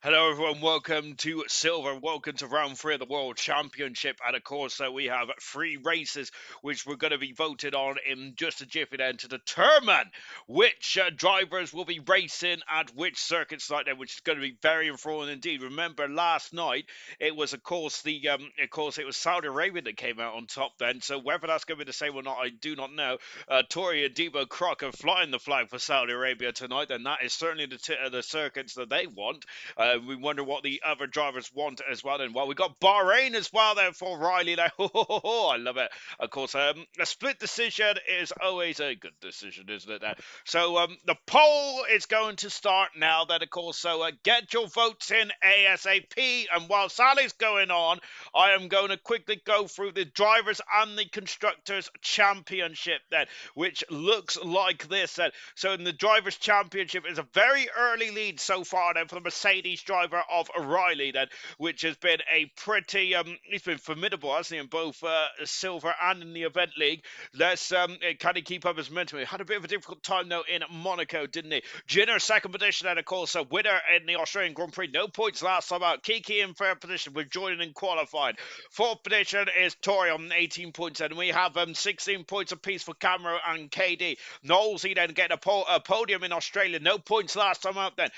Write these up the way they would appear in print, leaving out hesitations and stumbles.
Hello, everyone. Welcome to Silver. Welcome to round three of the World Championship. And of course, we have three races which we're going to be voted on in just a jiffy then to determine which drivers will be racing at which circuits like that, which is going to be very informative indeed. Remember, last night it was, of course, it was Saudi Arabia that came out on top then. So whether that's going to be the same or not, I do not know. Tori and Debo Croc are flying the flag for Saudi Arabia tonight, and that is certainly the circuits that they want. We wonder what the other drivers want as well. And well, we got Bahrain as well there for Riley. Like, I love it. Of course, a split decision is always a good decision, isn't it? So the poll is going to start now. Then, of course, so get your votes in ASAP. And while Sally's going on, I am going to quickly go through the drivers and the constructors championship then, which looks like this. Then. So in the drivers championship is a very early lead so far then for the Mercedes driver of Riley then, which has been a pretty he's been formidable, hasn't he, in both silver and in the event league. Let's can he keep up his momentum? He had a bit of a difficult time though in Monaco, didn't he? Ginner second position and of course a winner in the Australian Grand Prix. No points last time out. Kiki in third position with Jordan in qualified. Fourth position is Tori on 18 points and we have 16 points apiece for Camero and KD. Knowlesy then getting a podium in Australia. No points last time out then.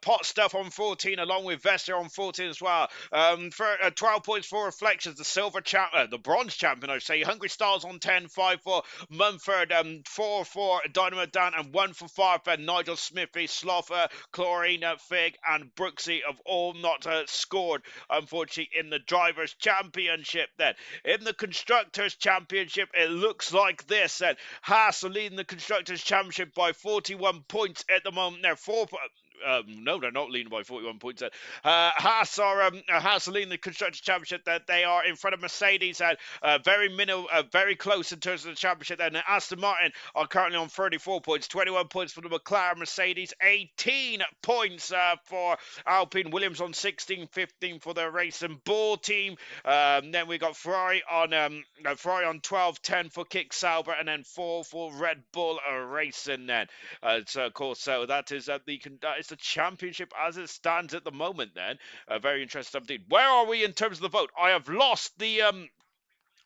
Pot Stuff on 14 along with Vesta on 14 as well. For 12 points for Reflections, the silver champ, the bronze champion, I say. Hungry Stars on 10, 5 for Mumford, 4 for Dynamo Dan, and 1 for Farfed. Nigel Smithy, Sloffer, Chlorina, Fig, and Brooksy have all not scored, unfortunately, in the Drivers' Championship then. In the Constructors' Championship, it looks like this then. Haas are leading the Constructors' Championship by 41 points at the moment. They're no, they're not leading by 41 points. Haas are leading the Constructors' Championship. That they are in front of Mercedes and very close in terms of the championship. Then Aston Martin are currently on 34 points, 21 points for the McLaren. Mercedes, 18 points for Alpine. Williams on 16, 15 for the Racing Bull team. Then we got Ferrari on 12, 10 for Kick Sauber, and then 4 for Red Bull Racing. Then, so of course, so that is the championship as it stands at the moment. Then, very interesting indeed. Where are we in terms of the vote? I have lost the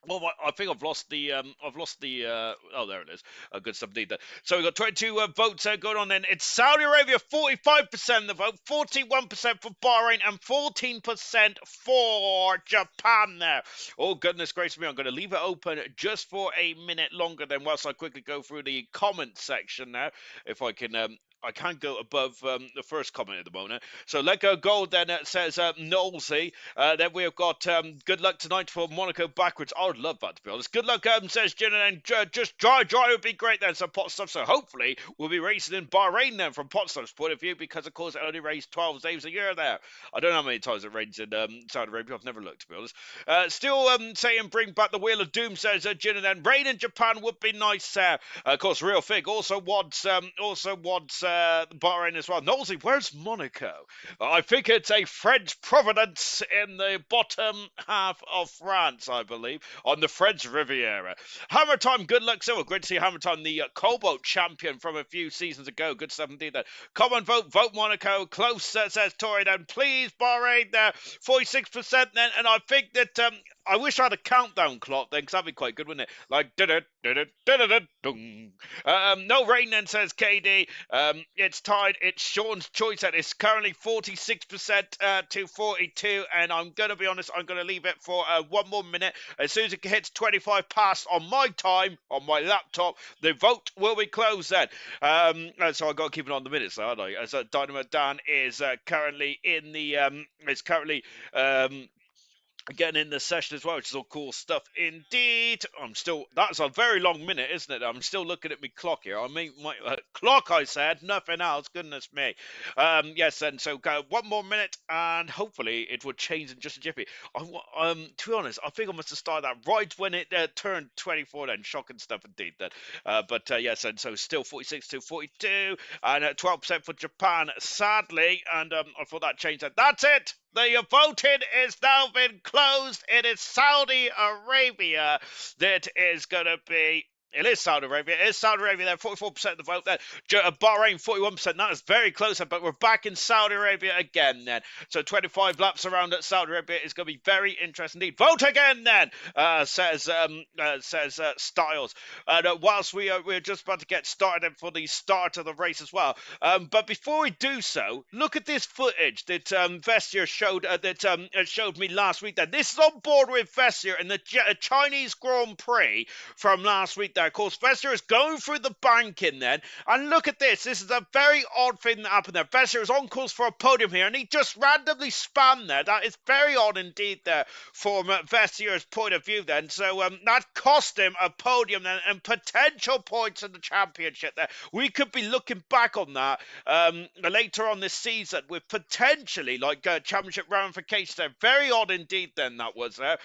well, I think I've lost the oh, there it is. Good stuff indeed. So we've got 22 votes going on then. It's Saudi Arabia, 45% of the vote, 41% for Bahrain, and 14% for Japan there. Oh, goodness gracious me. I'm going to leave it open just for a minute longer then whilst I quickly go through the comment section now. If I can I can't go above the first comment at the moment. So Let Go Gold then says Knowlesy. Then we've got good luck tonight for Monaco backwards. I would love that, to be honest. Good luck, says Jen, and just dry would be great then. So Pot Stuff. So hopefully we'll be racing in Bahrain then from Pot Stuff's point of view because, of course, it only rains 12 days a year there. I don't know how many times it rains in Saudi Arabia. I've never looked, to be honest. Still saying bring back the Wheel of Doom, says Jen, and then rain in Japan would be nice. Of course, Real Fig also wants Bahrain as well. Knowlesy, where's Monaco? I think it's a French province in the bottom half of France, I believe, on the French Riviera. Hammer Time, good luck, Silver. Great to see Hammer Time, the Cobalt champion from a few seasons ago. Good stuff indeed there. Come on, vote Monaco. Close, says Tori. Then please, Bahrain there. 46% then. And I think that I wish I had a countdown clock then, because that'd be quite good, wouldn't it? Like, no rain then, says KD. It's tied. It's Sean's choice and it's currently 46% to 42. And I'm going to be honest, I'm going to leave it for 1 more minute. As soon as it hits 25 past on my time, on my laptop, the vote will be closed then. So I've got to keep it on the minutes, aren't I? As Dynamo Dan is currently in the getting in the session as well, which is all cool stuff indeed. That's a very long minute, isn't it? I'm still looking at my clock here. I mean, my clock, I said, nothing else, goodness me. Yes, and so 1 more minute, and hopefully it will change in just a jiffy. To be honest, I think I must have started that right when it turned 24 then, shocking stuff indeed then. But yes, and so still 46 to 42, and 12% for Japan, sadly, and I thought that changed that. That's it! The voting is now been closed. It is Saudi Arabia that is going to be It is Saudi Arabia. It is Saudi Arabia there. 44% of the vote there. Bahrain, 41%. That is very close, but we're back in Saudi Arabia again then. So 25 laps around at Saudi Arabia is going to be very interesting indeed. Vote again then, says Styles. And whilst we're just about to get started for the start of the race as well. But before we do so, look at this footage that Vestier showed me last week. Then this is on board with Vestier in the Chinese Grand Prix from last week there. Of course, Vester is going through the banking then. And look at this. This is a very odd thing that happened there. Vester is on course for a podium here, and he just randomly spun there. That is very odd indeed there from Vestier's point of view then. So that cost him a podium then and potential points in the championship there. We could be looking back on that later on this season with potentially like championship ramifications there. Very odd indeed then that was there.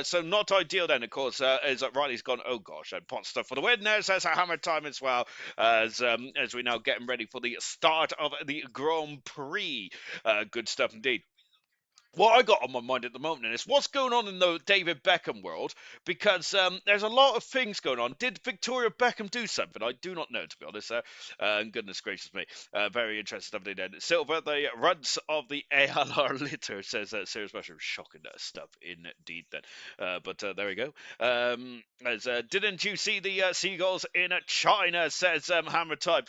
So not ideal then, of course, as Riley's gone, oh gosh, and pot stuff for the win there, says a hammer time as well, as we now getting ready for the start of the Grand Prix. Good stuff indeed. What I got on my mind at the moment is what's going on in the David Beckham world, because there's a lot of things going on. Did Victoria Beckham do something? I do not know, to be honest. Goodness gracious me. Very interesting stuff then. Silver, the runs of the ALR litter, says Serious Mushroom. Shocking stuff indeed then. But there we go. Didn't you see the seagulls in China, says Hammer Time.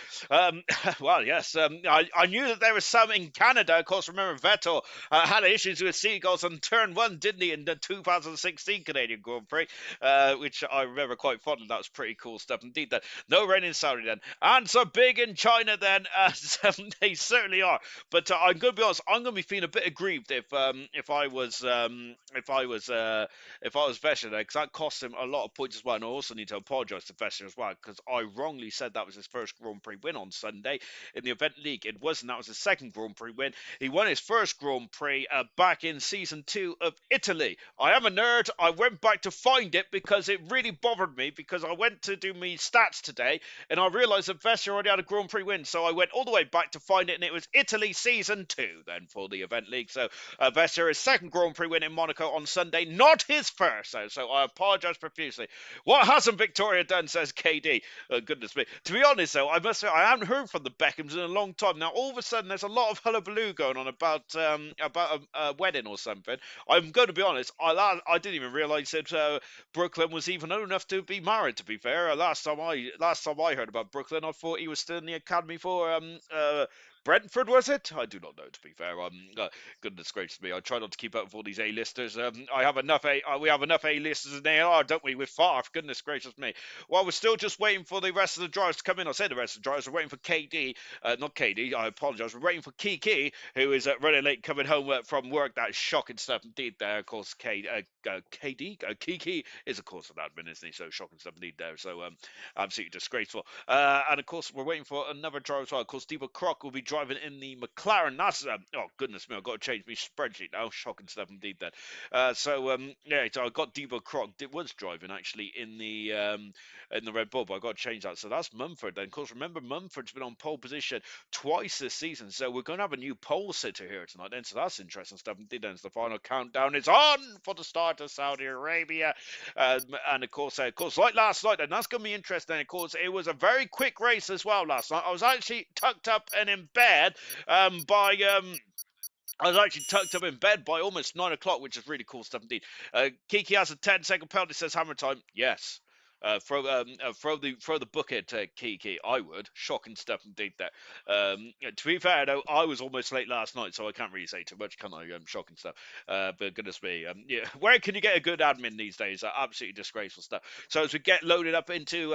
Well, yes. I knew that there was some in Canada. Of course, remember Vettel had issues with seagulls on turn one, didn't he, in the 2016 Canadian Grand Prix, which I remember quite fondly. That was pretty cool stuff indeed. Then no rain in Saudi then, and so big in China then. They certainly are. But I'm going to be honest, I'm going to be feeling a bit aggrieved if I was Vesher there, because that cost him a lot of points as well. And I also need to apologise to Vesher as well, because I wrongly said that was his first Grand Prix win on Sunday in the event league. It wasn't. That was his second Grand Prix win. He won his first Grand Prix back in season 2 of Italy. I am a nerd. I went back to find it because it really bothered me, because I went to do my stats today and I realised that Vesser already had a Grand Prix win, so I went all the way back to find it, and it was Italy season 2 then for the event league. So Vesser is second Grand Prix win in Monaco on Sunday, not his first, so I apologise profusely. What hasn't Victoria done, says KD. Goodness me. To be honest though, I must say I haven't heard from the Beckhams in a long time. Now all of a sudden there's a lot of hullabaloo going on about a wedding or something. I'm going to be honest, I didn't even realise that Brooklyn was even old enough to be married, to be fair. Last time I heard about Brooklyn, I thought he was still in the academy for Brentford, was it? I do not know, to be fair. Goodness gracious me, I try not to keep up with all these A-listers. We have enough A-listers in ALR, don't we, with Farf? Goodness gracious me. Well, we're still just waiting for the rest of the drivers to come in. I said the rest of the drivers are waiting for KD. Not KD, I apologise. We're waiting for Kiki, who is running late coming home from work. That is shocking stuff indeed there. Of course, Kiki is, of course, an admin, isn't he? So shocking stuff indeed there. So absolutely disgraceful. And, of course, we're waiting for another driver as well. Of course, Steve Croc will be driving in the McLaren. That's oh goodness me, I've got to change my spreadsheet now. Shocking stuff indeed then. Yeah, so I got Debo Croc. It was driving actually in the Red Bull, but I got to change that. So that's Mumford then. Of course, remember Mumford's been on pole position twice this season, so we're going to have a new pole sitter here tonight then. So that's interesting stuff indeed. Then the final countdown is on for the start of Saudi Arabia, and of course, like last night, and that's going to be interesting. Of course, it was a very quick race as well last night. I was actually tucked up and in bed I was actually tucked up in bed by almost 9 o'clock, which is really cool stuff indeed. Kiki has a 10-second penalty, says Hammer Time. Yes. Throw the bucket to Kiki. I would. Shocking stuff indeed there. To be fair though, I was almost late last night, so I can't really say too much, can I? Shocking stuff. But goodness me, yeah. Where can you get a good admin these days? Absolutely disgraceful stuff. So as we get loaded up into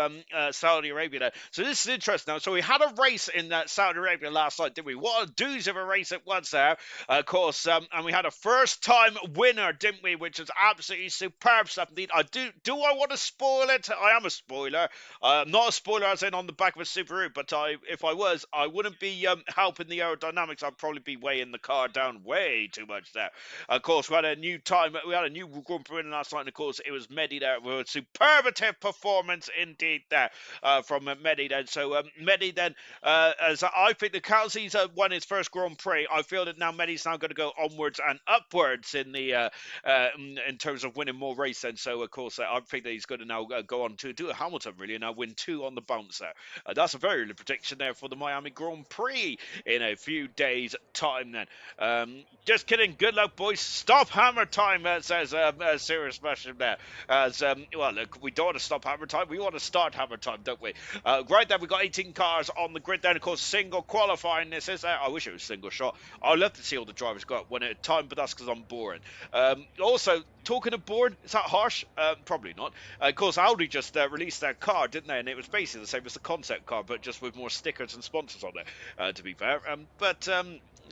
Saudi Arabia there. So this is interesting now. So we had a race in Saudi Arabia last night, didn't we? What a doozy of a race it was there. Of course, and we had a first-time winner, didn't we? Which is absolutely superb stuff indeed. Do I want to spoil it? I am a spoiler. Not a spoiler as in on the back of a Subaru, but if I was, I wouldn't be helping the aerodynamics. I'd probably be weighing the car down way too much there. Of course, we had a new Grand Prix win last night, and of course, it was Mehdi there with a superlative performance indeed there from Mehdi then. So Mehdi then, as I think the Kelsey's won his first Grand Prix, I feel that now Mehdi's now going to go onwards and upwards in the in terms of winning more races. And so, of course, I think that he's going to now go on to do a Hamilton really and now win 2 on the bounce there. That's a very early prediction there for the Miami Grand Prix in a few days' time then. Just kidding. Good luck, boys. Stop hammer time, says Serious Mushroom there. Well, look, we don't want to stop hammer time. We want to start hammer time, don't we? Right then, we got 18 cars on the grid then. Of course, single qualifying this is. I wish it was single shot. I'd love to see all the drivers go up one at a time, but that's because I'm boring. Also, talking of boring, is that harsh? Probably not. Of course, Audi just released their car, didn't they? And it was basically the same as the concept car, but just with more stickers and sponsors on there, to be fair.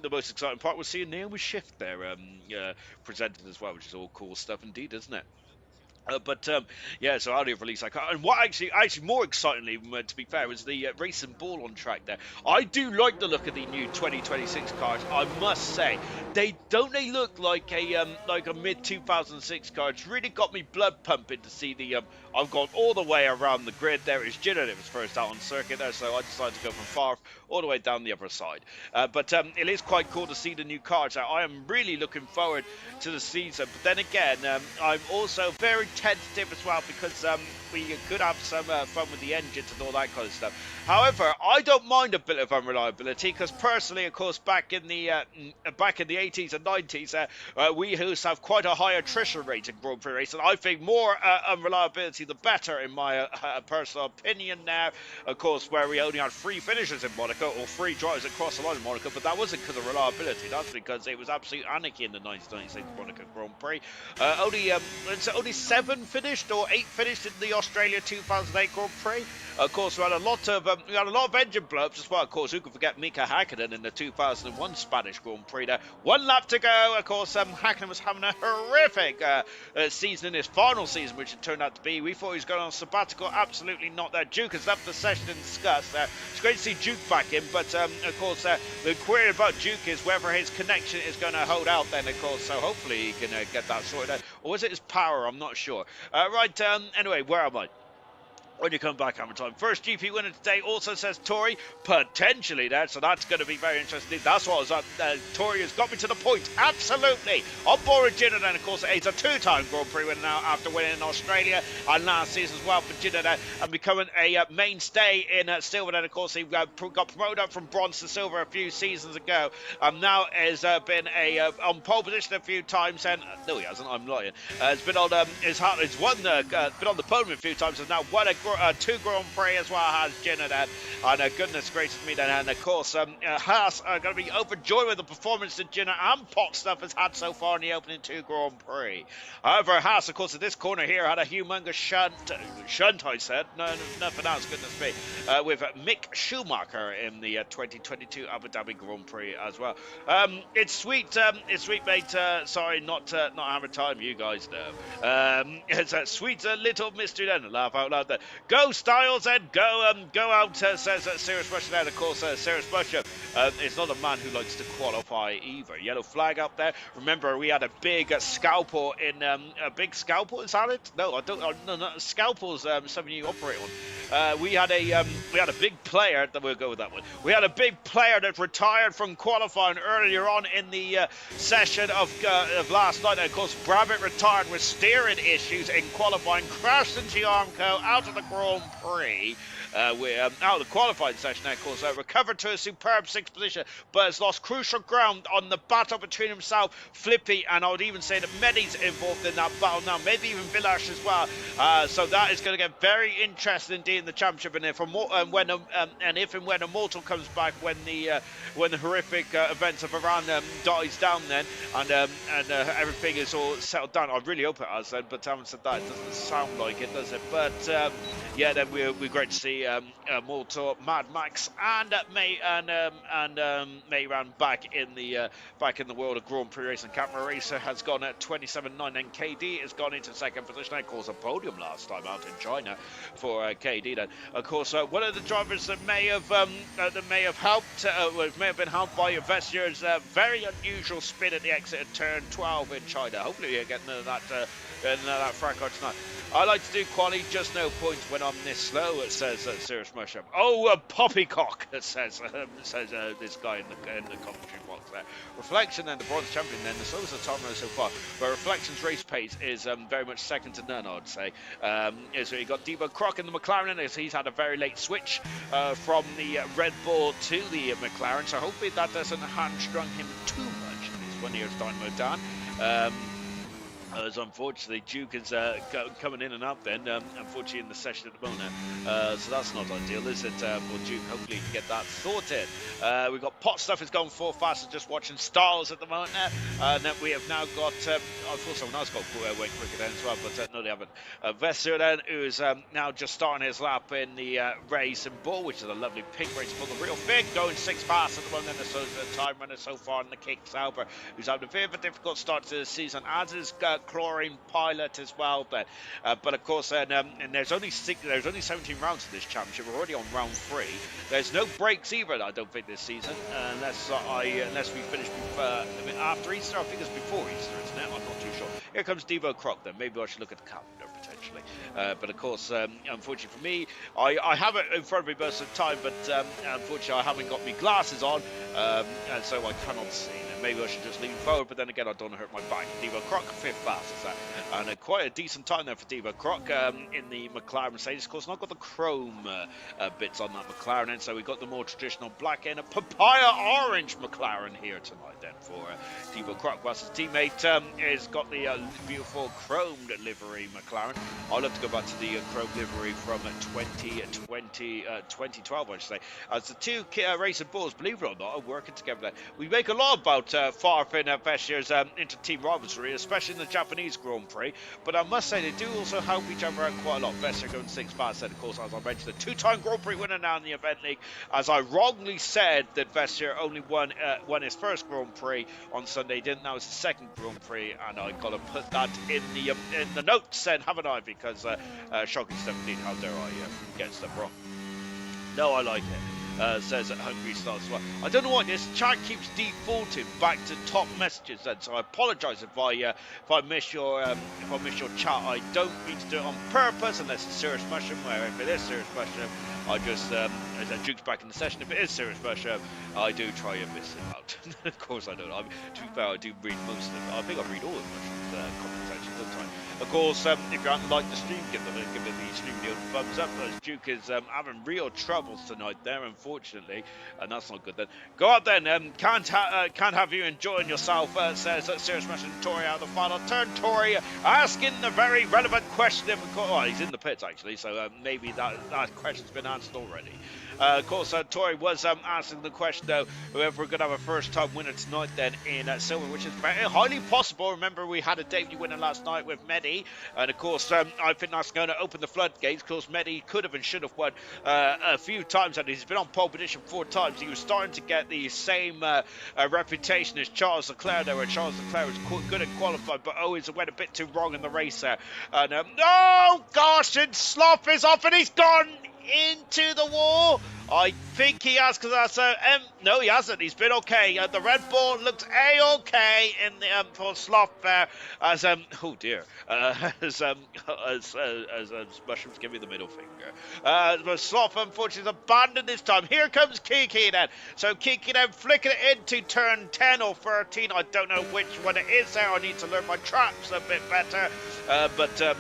The most exciting part was seeing Naomi Shift there presented as well, which is all cool stuff indeed, isn't it? Yeah, so Audi have released that car. And what actually more excitingly, to be fair, was the racing ball on track there. I do like the look of the new 2026 cars, I must say. They look like a mid 2006 car. It's really got me blood pumping to see the I've gone all the way around the grid. There is Ginner, it was first out on circuit there, so I decided to go from far all the way down the other side. It is quite cool to see the new cars. I am really looking forward to the season. But then again, I'm also very tentative as well because we could have some fun with the engines and all that kind of stuff. However, I don't mind a bit of unreliability because personally, of course, back in the 80s and 90s, we used to have quite a high attrition rate in Grand Prix racing. I think more unreliability the better, in my personal opinion. Now, of course, where we only had 3 finishers in Monaco or 3 drivers across the line in Monaco, but that wasn't because of reliability. That's because it was absolute anarchy in the 1996 Monaco Grand Prix. Only 7 finished or 8 finished in the Australia 2008 Grand Prix. Of course, we had a lot of engine blowups as well. Of course, who could forget Mika Hakkinen in the 2001 Spanish Grand Prix there. 1 lap to go. Of course, Hakkinen was having a horrific season in his final season, which it turned out to be. We thought he was going on sabbatical. Absolutely not there. Duke has left the session in disgust. It's great to see Duke back in, but of course, the query about Duke is whether his connection is going to hold out then, of course. So hopefully he can get that sorted out. Or was it his power? I'm not sure. Anyway, where am I? When you come back, Hammer Time. First GP winner today also says Tori, potentially there, so that's going to be very interesting. That's what I was on. Tori has got me to the point. Absolutely. On board with Ginner then, of course, he's a 2-time Grand Prix winner now after winning in Australia and last season as well for Ginner there, and becoming a mainstay in silver then, of course. He got promoted up from bronze to silver a few seasons ago. Now has been on pole position a few times, and no, he hasn't. I'm lying. It's been on been on the podium a few times, and now won 2 Grand Prix as well has Ginner then, and goodness gracious me then, and of course Haas are going to be overjoyed with the performance that Ginner and Potstuff has had so far in the opening 2 Grand Prix. However, Haas, of course, at this corner here had a humongous shunt I said, no, nothing else, goodness me, with Mick Schumacher in the 2022 Abu Dhabi Grand Prix as well. It's sweet, mate. Sorry, not Hammer Time, you guys know. It's a sweet little mystery then, laugh out loud there. Go Styles and go out, says Serious Russia there. Of course, Serious Russia is not a man who likes to qualify either. Yellow flag up there. Remember, we had a big scalpel in a big scalpel. Is that it? No, I don't. No, scalpel's something you operate on. We had a big player. We'll go with that one. We had a big player that retired from qualifying earlier on in the session of last night. And of course, Brabbitt retired with steering issues in qualifying, crashed into Armco out of the Grand Prix. Out of the qualifying session, of course, recovered to a superb 6th position, but has lost crucial ground on the battle between himself, Flippy, and I would even say that Medi's involved in that battle now, maybe even Village as well. So that is going to get very interesting indeed in the championship, and if and when Immortal comes back, when the horrific events of Iran dies down, then and everything is all settled down. I really hope it has then, but having said that, it doesn't sound like it, does it? But yeah, then we're great to see Mortor, Mad Max, and Mayran back in the world of Grand Prix racing. Camera Racer has gone at 27.9, and KD has gone into 2nd position. Of course, a podium last time out in China for KD. Then, of course, one of the drivers that may have helped, may have been helped by Vestier's very unusual spin at the exit of turn 12 in China. Hopefully, we get none of that fracas tonight. I like to do quality, just no points when I'm this slow, it says Serious Mushroom. Oh, poppycock, it says this guy in the commentary box there. Reflection and the bronze champion then, the slowest of time so far, but Reflection's race pace is very much second to none, I'd say. So you got Devo Croc in the McLaren, as he's had a very late switch from the Red Bull to the McLaren, so hopefully that doesn't hamstrung him too much in his 1 year's Dynamo Dan. As unfortunately Duke is coming in and out then, unfortunately in the session at the moment, so that's not ideal, is it, for Duke? Hopefully you can get that sorted. We've got Pot Stuff is going full fast and just watching Styles at the moment now, and then we have now got, I thought someone else got Wayne Cricket then as well, but no they haven't. Vester then, who's now just starting his lap in the race and Bull, which is a lovely pink race for the real big, going 6 fast at the moment, and so the time runner so far in the kick, Sauber, who's having a bit of a difficult start to the season, as is Chlorine Pilot as well, but of course and there's only 17 rounds of this championship. We're already on round 3. There's no breaks either, I don't think, this season, unless we finish after Easter. I think it's before Easter, isn't it? I'm not too sure. Here comes Devo Croc then. Maybe I should look at the calendar potentially, but of course unfortunately for me, I have it in front of me most of the time, but unfortunately I haven't got my glasses on, and so I cannot see. Maybe I should just lean forward, but then again, I don't want to hurt my back. Devo Croc, 5th fastest, and quite a decent time there for Devo Croc in the McLaren Mercedes. Of course, not got the chrome bits on that McLaren, and so we got the more traditional black and a papaya orange McLaren here tonight then for Devo Croc. Whilst his teammate has got the beautiful chromed livery McLaren. I'll have to go back to the chrome livery from 2012, I should say. As the two racing bulls, believe it or not, are working together there. We make a lot about Farfin Vestier's inter-team rivalry, especially in the Japanese Grand Prix, but I must say they do also help each other out quite a lot. Vestier going 6 fast, and of course, as I mentioned, a 2-time Grand Prix winner now in the event league. As I wrongly said that Vestier only won his first Grand Prix on Sunday, didn't. That was the second Grand Prix, and I got to put that in the notes then, haven't I? Because shocking stuff indeed. How dare I get stuff wrong? No, I like it. Says at Hungry Stars as well. I don't know why this chat keeps defaulting back to top messages then, so I apologise if I miss your chat. I don't mean to do it on purpose unless it's Serious Mushroom, where if it is Serious Mushroom, I just as Duke's back in the session, if it is Serious Mushroom, I do try and miss it out. Of course I don't. To be fair, I do read most of them. I think I read all of the comments actually all the time. Of course, if you haven't liked the stream, give it the stream video a thumbs up, as Duke is having real troubles tonight there, unfortunately, and that's not good then. Go out then, can't have you enjoying yourself, says Serious Mushroom Tori out of the final turn. Tori asking the very relevant question, he's in the pits actually, so maybe that question's been answered already. Of course, Tori was asking the question, though, whether we're going to have a first-time winner tonight then in Silver, which is very highly possible. Remember, we had a debut winner last night with Mehdi, and of course, I think that's going to open the floodgates, because Mehdi could have and should have won a few times, and he's been on pole position 4 times. He was starting to get the same reputation as Charles Leclerc there, where Charles Leclerc was good and qualified, but always went a bit too wrong in the race there. And, oh, gosh, and Sloth is off, and he's gone into the wall. I think he has, because that's no, he hasn't. He's been okay. The Red Bull looked a-okay in the for Sloth there, as oh dear, as Mushrooms give me the middle finger. But Sloth unfortunately has abandoned this time. Here comes Kiki then. So Kiki then flicking it into turn 10 or 13. I don't know which one it is there. I need to learn my traps a bit better, but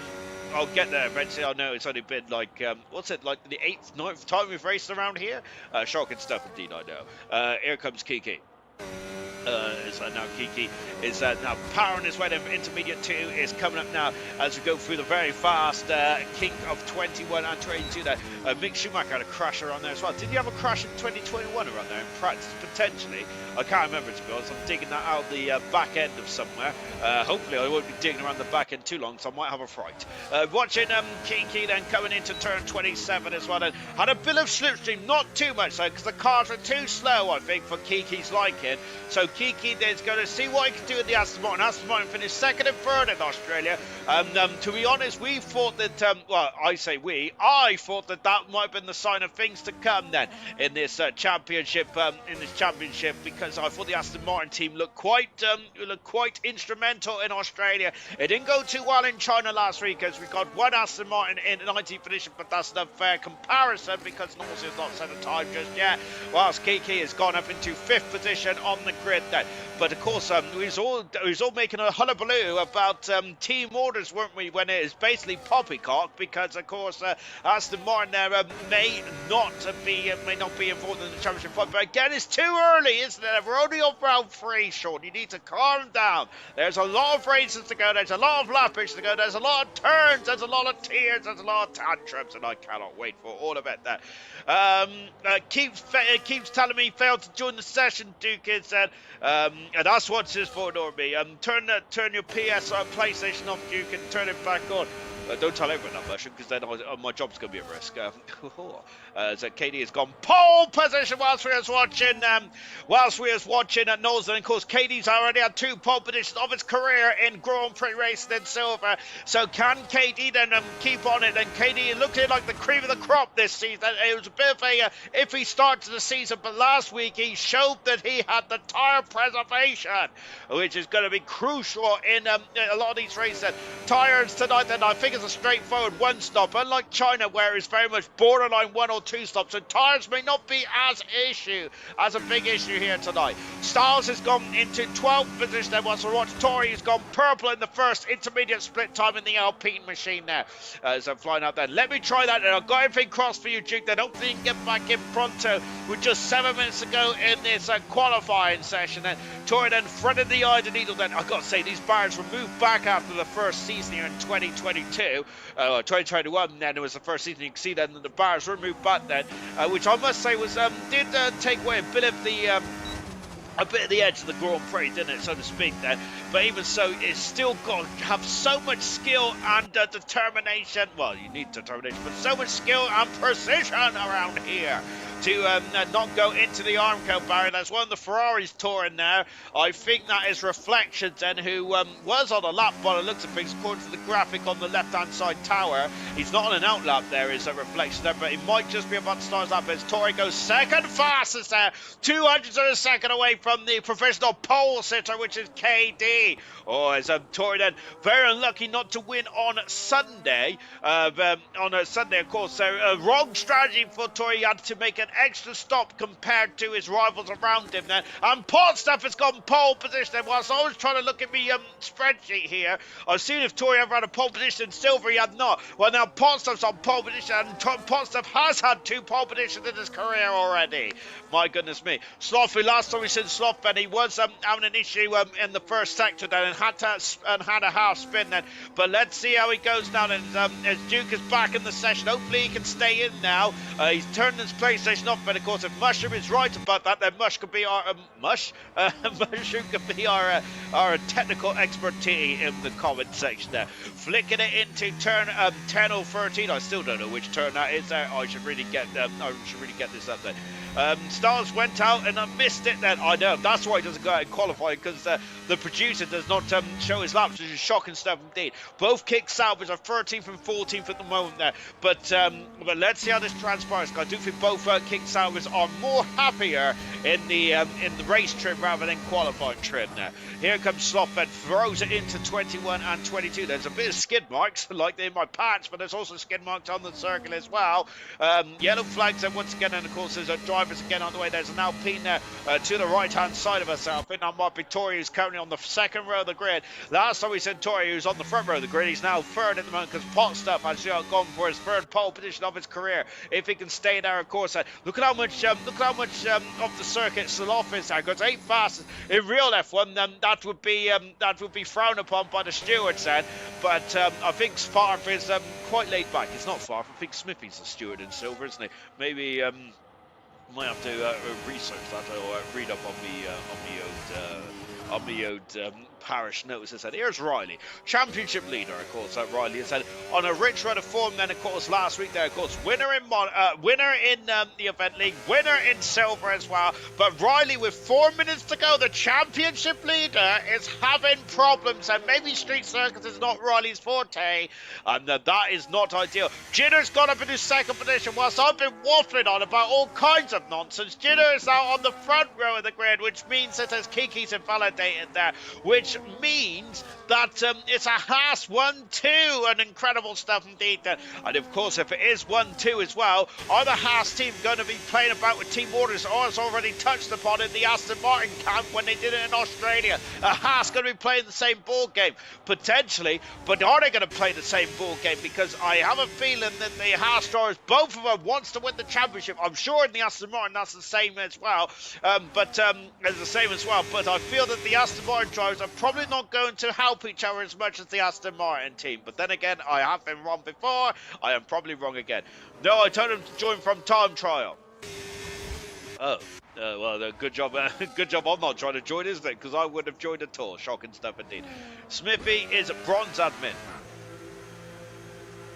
I'll get there eventually. I know it's only been like, what's it, like the 8th, 9th time we've raced around here? Shocking stuff indeed, I know. Here comes Kiki. Now Kiki is now powering his way to intermediate 2, is coming up now as we go through the very fast kink of 21 and 22 there. Mick Schumacher had a crash around there as well. Did you have a crash in 2021 around there in practice? Potentially. I can't remember, to be honest. I'm digging that out the back end of somewhere. Hopefully I won't be digging around the back end too long, so I might have a fright. Watching Kiki then coming into turn 27 as well. And had a bit of slipstream, not too much though, because the cars were too slow, I think, for Kiki's liking. So Kiki is going to see what he can do in the Aston Martin. Aston Martin finished second and third in Australia. To be honest, we thought that, well, I say we, I thought that that might have been the sign of things to come then in this championship, because I thought the Aston Martin team looked quite instrumental in Australia. It didn't go too well in China last week as we got one Aston Martin in 19th position, but that's an unfair comparison because Norris has not set a time just yet, whilst Kiki has gone up into 5th position on the grid then. But of course, we was all making a hullabaloo about team orders, weren't we? When it is basically poppycock, because of course Aston Martin there may not be involved in the championship fight. But again, it's too early, isn't it? We're only on round 3, Sean. You need to calm down. There's a lot of races to go. There's a lot of lappage to go. There's a lot of turns. There's a lot of tears. There's a lot of tantrums, and I cannot wait for all of it. There. Keeps telling me he failed to join the session, Duke is said. And that's what's his for, Norby. Turn your PlayStation off, Duke, and turn it back on. Don't tell everyone that version, because then my job's going to be at risk. So Katie has gone pole position whilst we was watching at Knowles. And of course, Katie's already had 2 pole positions of his career in Grand Prix racing in silver. So can Katie then keep on it? And Katie looked like the cream of the crop this season. It was a bit of a iffy start to the season, but last week he showed that he had the tyre preservation, which is going to be crucial in a lot of these races. Tyres tonight, then I think it's a straightforward 1 stop, unlike China where it's very much borderline 1 or 2 stops. So tyres may not be as a big issue here tonight. Styles has gone into 12th position there once we watch. Tori has gone purple in the first intermediate split time in the Alpine machine there. So flying out there. Let me try that, and I've got everything crossed for you, Duke. Then hopefully you can get back in pronto with just 7 minutes to go in this qualifying session. Then Tori then fronted the eye of the needle. Then I've got to say, these bars were moved back after the first season here in 2022. 2021 then it was the first season. You can see then the bars were moved back then, which I must say was did take away a bit of the edge of the Grand Prix, didn't it, so to speak then. But even so, it's still got to have so much skill and determination. Well, you need determination, but so much skill and precision around here to not go into the Armco barrier. That's one of the Ferraris touring there. I think that is Reflections then, who was on a lap by the looks of things, according to the graphic on the left-hand side tower. He's not on an out lap there, is a Reflection there, but he might just be about to start his lap as Tori goes second fastest there, 200 of a second away from the professional pole sitter, which is KD. Oh, as Tori then very unlucky not to win on Sunday. On a Sunday, of course, so wrong strategy for Tori. He had to make an extra stop compared to his rivals around him then. And Potstuff has gone pole position. Whilst I was trying to look at me spreadsheet here, I've seen if Tori ever had a pole position in silver. He had not. Well, now Potstuff's on pole position, and Potstuff has had 2 pole positions in his career already. My goodness me. Sloth, last time we said Sloth, Ben, he was having an issue in the first sector then, and had a half spin then. But let's see how he goes now then, as Duke is back in the session. Hopefully he can stay in now. He's turned his PlayStation off, but of course if Mushroom is right about that, then Mush could be our Mushroom could be our technical expertise in the comment section there. Flicking it into turn 10 or 13. I still don't know which turn that is there. I should really get this up there. Stars went out and I missed it then. I know, that's why he doesn't go out and qualify, because the producer does not show his laps, which is shocking stuff indeed. Both kick salvage are 13th and 14th at the moment there. But let's see how this transpires. I do think both kick salvage are more happier in the race trim rather than qualifying trim now. Here comes Sloth and throws it into 21 and 22. There's a bit of skid marks like in my pants, but there's also skid marks on the circle as well. Yellow flags then once again, and of course there's a drivers again on the way. There's an Alpine there to the right hand side of us. I think that might be Tori, who's currently on the second row of the grid. Last time we said Tori, who's on the front row of the grid, he's now third at the moment because Potstuff has gone for his third pole position of his career. If he can stay there, of course. Look at how much of the circuit Sloth is there. Goes 8 fastest in real F1. That would be frowned upon by the stewards then. But I think Sparf is quite laid back. It's not far. I think Smithy's the steward in silver, isn't he? Maybe Might have to research that or read up on the old parish notes. It said, here's Riley, championship leader. Of course, Riley has said on a rich run of form. Then, of course, last week there, of course, winner in the event league, winner in silver as well. But Riley, with 4 minutes to go, the championship leader is having problems, and maybe Street Circus is not Riley's forte, and that is not ideal. Jitter's got up in his second position, whilst I've been waffling on about all kinds of nonsense. Jitter is out on the front row of the grid, which means that there's Kiki's invalidated there, which means that it's a Haas 1-2, and incredible stuff indeed there. And of course, if it is 1-2 as well, are the Haas team going to be playing about with team orders, or as already touched upon in the Aston Martin camp when they did it in Australia? A Haas going to be playing the same ball game? Potentially, but are they going to play the same ball game? Because I have a feeling that the Haas drivers, both of them, wants to win the championship. I'm sure in the Aston Martin that's the same as well. But I feel that the Aston Martin drivers are probably not going to help each other as much as the Aston Martin team. But then again, I have been wrong before. I am probably wrong again. No, I told him to join from time trial. Oh. Well, good job. Good job. I'm not trying to join, isn't it? Because I would have joined at all. Shocking stuff indeed. Smithy is a bronze admin.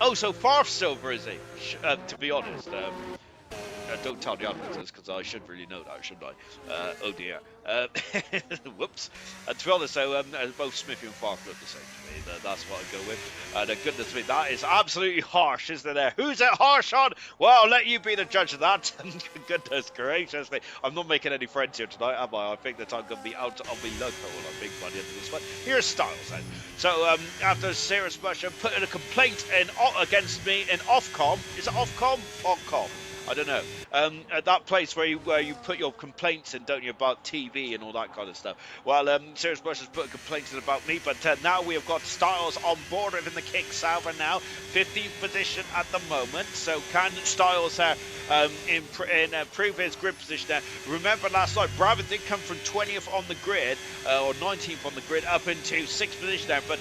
Oh, so far silver is he? To be honest, don't tell the admins because I should really know that, shouldn't I? Oh dear. Whoops. To be honest, though, both Smithy and Farf look the same to me. That's what I go with. And goodness me, that is absolutely harsh, isn't it? There. Who's it harsh on? Well, I'll let you be the judge of that. Goodness gracious me. I'm not making any friends here tonight, am I? I think that I'm going to be out on me local, I think, by the end of this one. Here's Styles then. So, after a serious pressure, putting a complaint against me in Ofcom. Is it Ofcom? Ofcom. I don't know. At that place where you put your complaints in, don't you, about TV and all that kind of stuff. Well, Serious Bush has put complaints in about me, but now we have got Styles on board in the kick salver now, 15th position at the moment. So can Styles improve his grid position there? Remember last night, Brabham did come from 20th on the grid, or 19th on the grid, up into 6th position there. But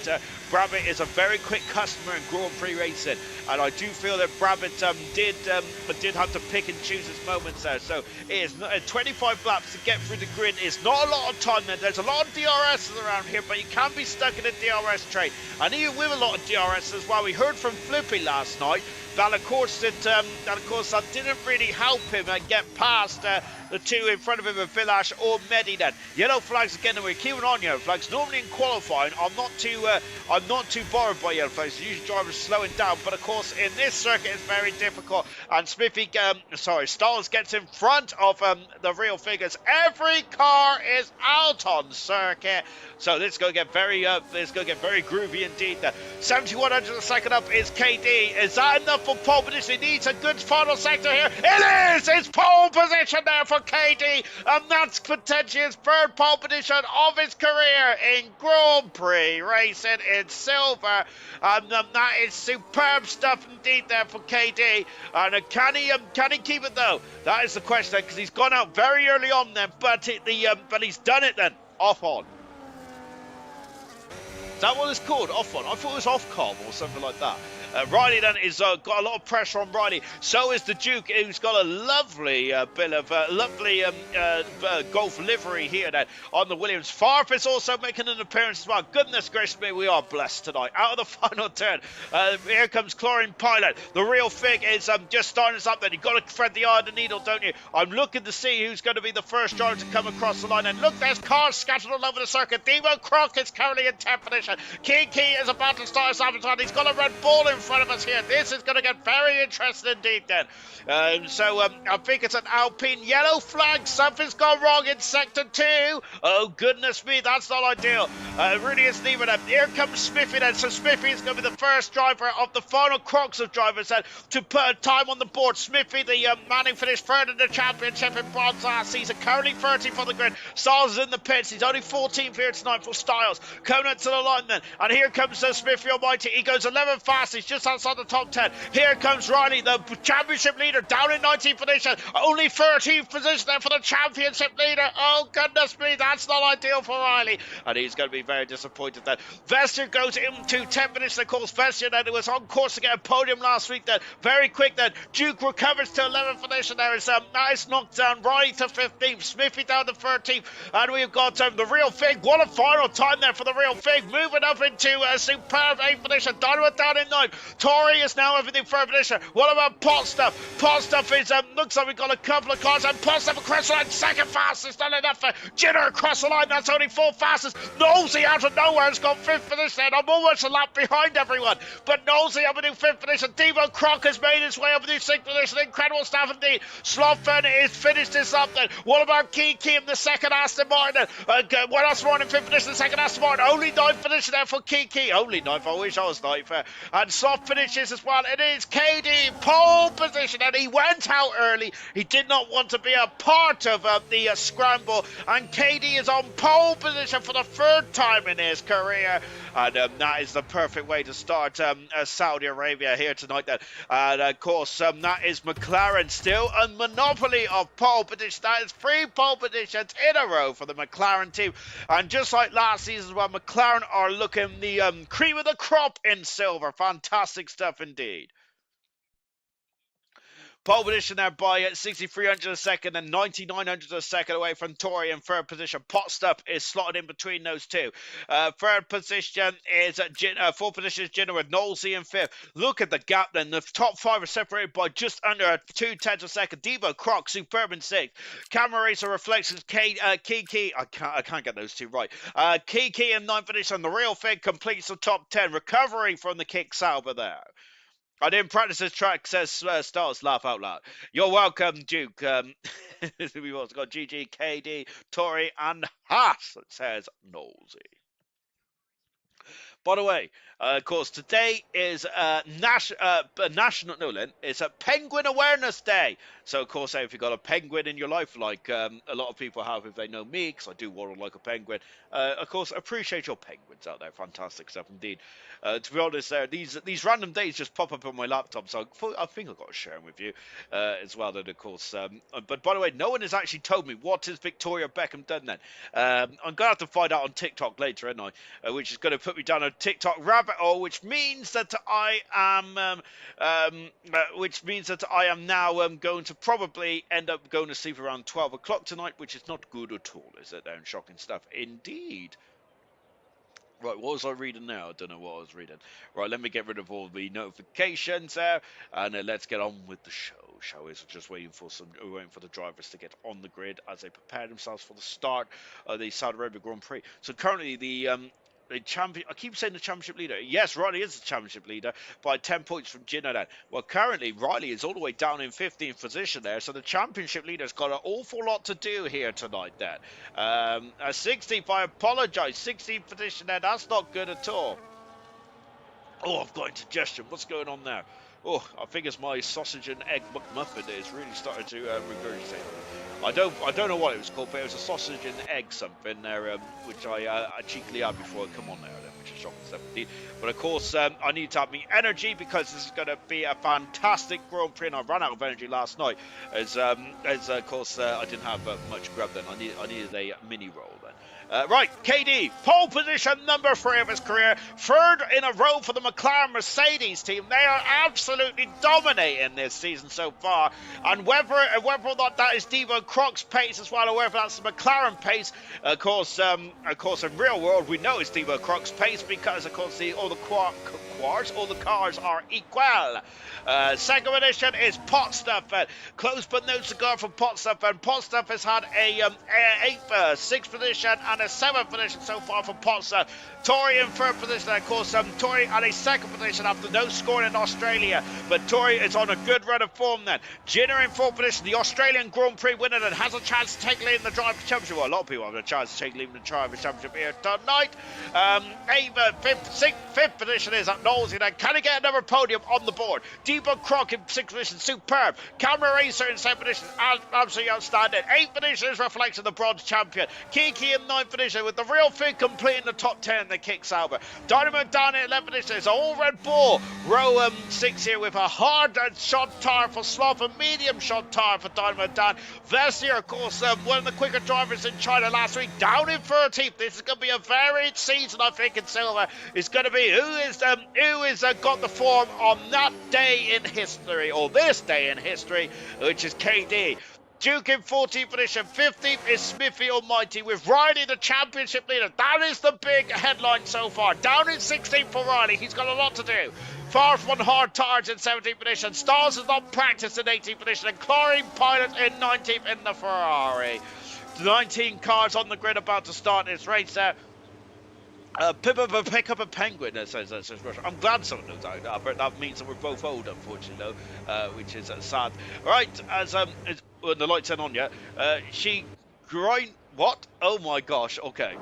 Brabham is a very quick customer in Grand Prix racing, and I do feel that Brabham did have to pick and choose his moments there. So it is 25 laps to get through the grid. It's not a lot of time there. There's a lot of DRSs around here, but you can be stuck in a DRS train. And even with a lot of DRS as well, we heard from Flippy last night that of course that didn't really help him get past the two in front of him of Villash or Medi then. Yellow flags again, and we're keeping on yellow flags. Normally in qualifying, I'm not too bothered by yellow flags. Usually drivers slowing down, but of course in this circuit it's very difficult. And Styles gets in front of the real figures. Every car is out on circuit, so this is going to get very groovy indeed. 7100 a second up is KD. Is that enough for pole position? He needs a good final sector here. It is! It's pole position there for KD, and that's potentially his third pole position of his career in Grand Prix racing in silver. And that is superb stuff indeed there for KD. And can he keep it though? That is the question, because he's gone out very early on then, but he's done it then. Off on. Is that what it's called? Off on? I thought it was Ofcom or something like that. Riley then is got a lot of pressure on Riley. So is the Duke, who's got a lovely bit of golf livery here then on the Williams. Farf is also making an appearance as well. Goodness gracious me, we are blessed tonight. Out of the final turn, here comes Chlorine Pilot. The real fig is just starting us up then. You've got to thread the eye of the needle, don't you? I'm looking to see who's going to be the first driver to come across the line. And look, there's cars scattered all over the circuit. Devo Croc is currently in 10th position. Kiki is about to start his sabotage. He's got a red ball in front of us here. This is going to get very interesting indeed then. I think it's an Alpine yellow flag. Something's gone wrong in sector 2. Oh goodness me, that's not ideal. It really isn't even. Here comes Smithy then. So Smithy is going to be the first driver of the final crocs of drivers then to put a time on the board. Smithy, the man who finished third in the championship in bronze ass. He's currently 30th on the grid. Styles is in the pits. He's only 14th here tonight for Styles. Coming up to the line then. And here comes Smithy Almighty. He goes 11th fastest. just outside the top 10. Here comes Riley, the championship leader, down in 19th position. Only 13th position there for the championship leader. Oh, goodness me, that's not ideal for Riley. And he's going to be very disappointed then. Vester goes into 10 minutes. Of course, Vester then, it was on course to get a podium last week then. Very quick then. Duke recovers to 11th position. There is a nice knockdown. Riley to 15th. Smithy down to 13th. And we've got the Real Fig. What a final time there for the Real Fig. Moving up into a superb 8th position. Dynamo down in 9th. Tory is now everything 3rd position. What about Pot Stuff? Pot Stuff is, looks like we've got a couple of cars. And Pot Stuff across the line. 2nd fastest. Not enough for Jinner across the line. That's only 4th fastest. Nosey out of nowhere has got 5th position. I'm almost a lap behind everyone. But Nosey up into 5th position. Devo Croc has made his way up into 6th position. Incredible stuff indeed. Slothfern is finished this up then. What about Kiki in the 2nd Aston Martin? What else more in 5th position? The 2nd Aston Martin. Only 9th position there for Kiki. Only 9th. I wish I was 9th. And Sloth finishes as well. It is KD pole position. And he went out early. He did not want to be a part of the scramble. And KD is on pole position for the 3rd time in his career. And that is the perfect way to start Saudi Arabia here tonight then. And of course, that is McLaren still a monopoly of pole positions. That is 3 pole positions in a row for the McLaren team. And just like last season as well, McLaren are looking the cream of the crop in silver. Fantastic stuff indeed. Pole position there by 6,300 a second and 9,900 a second away from Tory in 3rd position. Potstuff is slotted in between those two. 3rd position is 4th position is Jenner with Knowlesy in 5th. Look at the gap then. The top 5 are separated by just under 2/10 a second. Devo Croc, superb in 6th. Camera Racer Reflections, Kiki. I can't get those two right. Kiki in 9th position. The Real Fig completes the top 10. Recovery from the kick Sauber there. I didn't practice this track, says Stars, laugh out loud. You're welcome, Duke. We've also got GG, KD, Tory, and Haas, says Nosey. By the way, of course, today is National, no, Lynn, it's a Penguin Awareness Day. So, of course, if you've got a penguin in your life, like a lot of people have if they know me, because I do waddle like a penguin, of course, appreciate your penguins out there. Fantastic stuff indeed. To be honest, these random days just pop up on my laptop, so I think I've got to share them with you as well. Then, of course, but by the way, no one has actually told me what has Victoria Beckham done then. I'm going to have to find out on TikTok later, ain't I? Which is going to put me down a TikTok rabbit hole, which means that I am now going to probably end up going to sleep around 12 o'clock tonight, which is not good at all, is it? Shocking stuff indeed. Right, what was I reading now? I don't know what I was reading. Right, let me get rid of all the notifications there, and let's get on with the show. Shall we? So just waiting for the drivers to get on the grid as they prepare themselves for the start of the Saudi Arabia Grand Prix. So currently the champion, I keep saying the championship leader. Yes, Riley is the championship leader by 10 points from Jinner. Well, currently Riley is all the way down in 15th position there, so the championship leader's got an awful lot to do here tonight. Then 16th, I apologise. 16th position there. That's not good at all. Oh, I've got indigestion. What's going on now? Oh, I think it's my sausage and egg McMuffin that is really starting to regurgitate. I don't know what it was called, but it was a sausage and egg something there, which I cheekily had before I come on there, which is shocking stuff indeed. But of course, I need to have my energy because this is going to be a fantastic Grand Prix, and I ran out of energy last night, as of course I didn't have much grub then. I needed a mini roll then. Right, KD, pole position number 3 of his career, 3rd in a row for the McLaren Mercedes team. They are absolutely dominating this season so far, and whether or not that is Devo Croc's pace as well, or whether that's the McLaren pace, of course, in real world we know it's Devo Croc's pace because, of course, all the cars are equal. 2nd position is Potstuff. Close but no cigar for Potstuff, and Potstuff has had a 6th position and a 7th position so far for Potstuff. Tory in 3rd position, and of course, Tory at a 2nd position after no scoring in Australia, but Tory is on a good run of form then. Jinner in 4th position, the Australian Grand Prix winner, and has a chance to take lead in the Drivers' Championship. Well, a lot of people have a chance to take lead in the Drivers' Championship here tonight. 5th position is up Nosey then. Can he get another podium on the board? Debo Croc in 6th position, superb. Camera Racer in 7th position, absolutely outstanding. 8th position is Reflection, the bronze champion. Kiki in 9th position with the real thing completing the top 10 that kicks over. Dynamo down in 11th position is all Red Bull. Row 6 here with a hard shot tire for Sloth, a medium shot tire for Dynamo Dan. Vestier, of course, one of the quicker drivers in China last week, down in 13th. This is going to be a varied season, I think, in Silver. It's going to be who is got the form on that day in history, or this day in history, which is KD. Duke in 14th position, 15th is Smithy Almighty with Riley, the championship leader. That is the big headline so far. Down in 16th for Riley, he's got a lot to do. Farf on hard tires in 17th position, Stars has not practiced in 18th position, and Chlorine Pilot in 19th in the Ferrari. 19 cars on the grid about to start this race there. Pick up a penguin, says Russia. I'm glad someone knows that, but that means that we're both old, unfortunately, though, which is sad. Right, well, the lights aren't on yet. She grind. What? Oh my gosh, okay.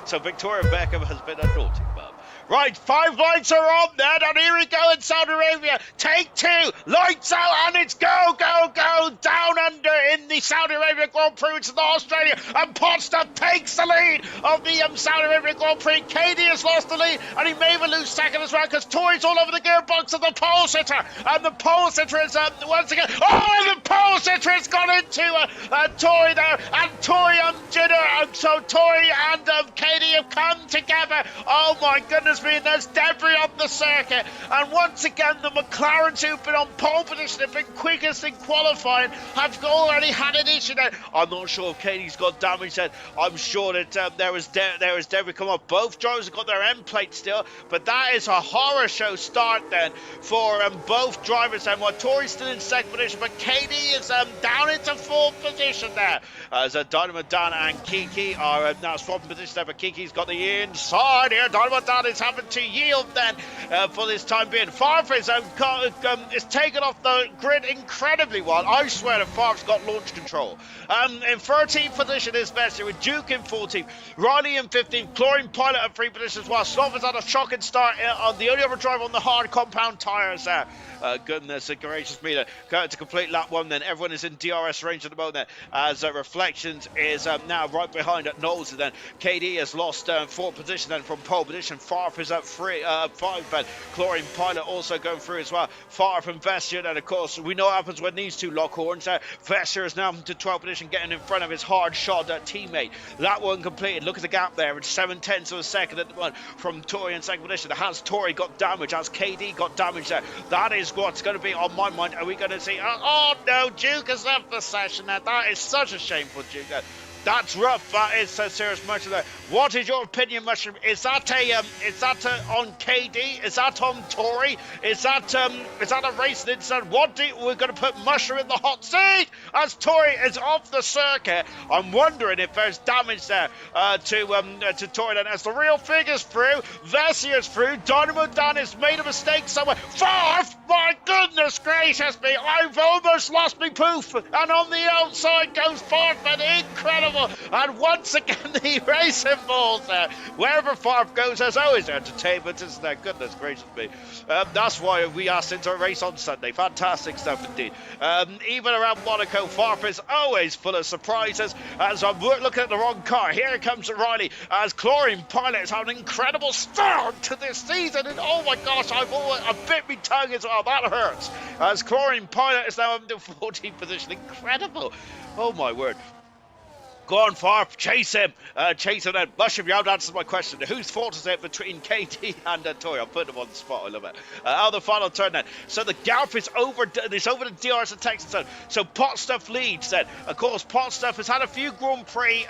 So Victoria Beckham has been a naughty mum. Right, 5 lights are on then, and here we go in Saudi Arabia. Take 2, lights out, and it's go, go, go, down under in the Saudi Arabia Grand Prix, which is Australia, and Potstuff takes the lead of the Saudi Arabia Grand Prix. Katie has lost the lead, and he may even lose second as well, because Tori's all over the gearbox of the pole sitter, and the pole sitter is, once again, oh, the pole sitter has gone into Tori there, and Tori and Jinder, so Tori and Katie have come together. Oh my goodness me, and there's debris on the circuit, and once again the McLarens who've been on pole position, have been quickest in qualifying, have already had an issue there. I'm not sure if Katie's got damage then. I'm sure that there was debris come off. Both drivers have got their end plate still, but that is a horror show start then for both drivers, and while Tori's still in second position, but Katie is down into 4th position there, as Dynamo Dan and Kiki are now swapping position there, but Kiki's got the inside here. Dynamo Dan is having to yield then for this time being. Farfus is taken off the grid incredibly well. I swear that Farf's got launch control. In 13th position is Bessie with Duke in 14th, Riley in 15th, Chlorine Pilot at 3 positions, while Sloth has had a shocking start on the only other driver on the hard compound tyres there. Goodness gracious me, to complete lap 1 then. Everyone is in DRS range at the moment as Reflections is now right behind at Knowles, and then KD has lost 4th position then from pole position. Farf is at 5, but Chlorine Pilot also going through as well. Farf and Vestier, and of course we know what happens when these two lock horns. Vestier is now to 12th position, getting in front of his hard shot teammate. That one completed. Look at the gap there. It's 7/10 of a second at the one from Tori in second position. Has Tori got damage? Has KD got damage there? That is what's going to be on my mind. Are we going to see? Oh no, Duke has left the session now. That is such a shame for Duke. That's rough. That is so serious, Mushroom. There. What is your opinion, Mushroom? Is that on KD? Is that on Tori? Is that a race incident? We're going to put Mushroom in the hot seat as Tori is off the circuit. I'm wondering if there's damage there to Tori. Then as the real thing is through, Vessier's through. Dynamo Dan has made a mistake somewhere. Farf! My goodness gracious me! I've almost lost me poof. And on the outside goes Farf, and incredible. And once again, the racing balls there. Wherever Farf goes, there's always entertainment, isn't there? Goodness gracious me. That's why we asked him to race on Sunday. Fantastic stuff indeed. Even around Monaco, Farf is always full of surprises. As I'm looking at the wrong car, here comes Riley. As Chlorine Pilot has had an incredible start to this season. And oh my gosh, I bit my tongue as well. That hurts. As Chlorine Pilot is now in the 14th position. Incredible. Oh my word. Go on, Farf, chase him then. Mushroom, you haven't answered my question. Whose fault is it between KT and Tori? I'm putting him on the spot, I love it. Out the final turn then. So the gap is over the DRS and Texas zone. So Potstuff leads then. Of course, Potstuff has had a few Grand Prix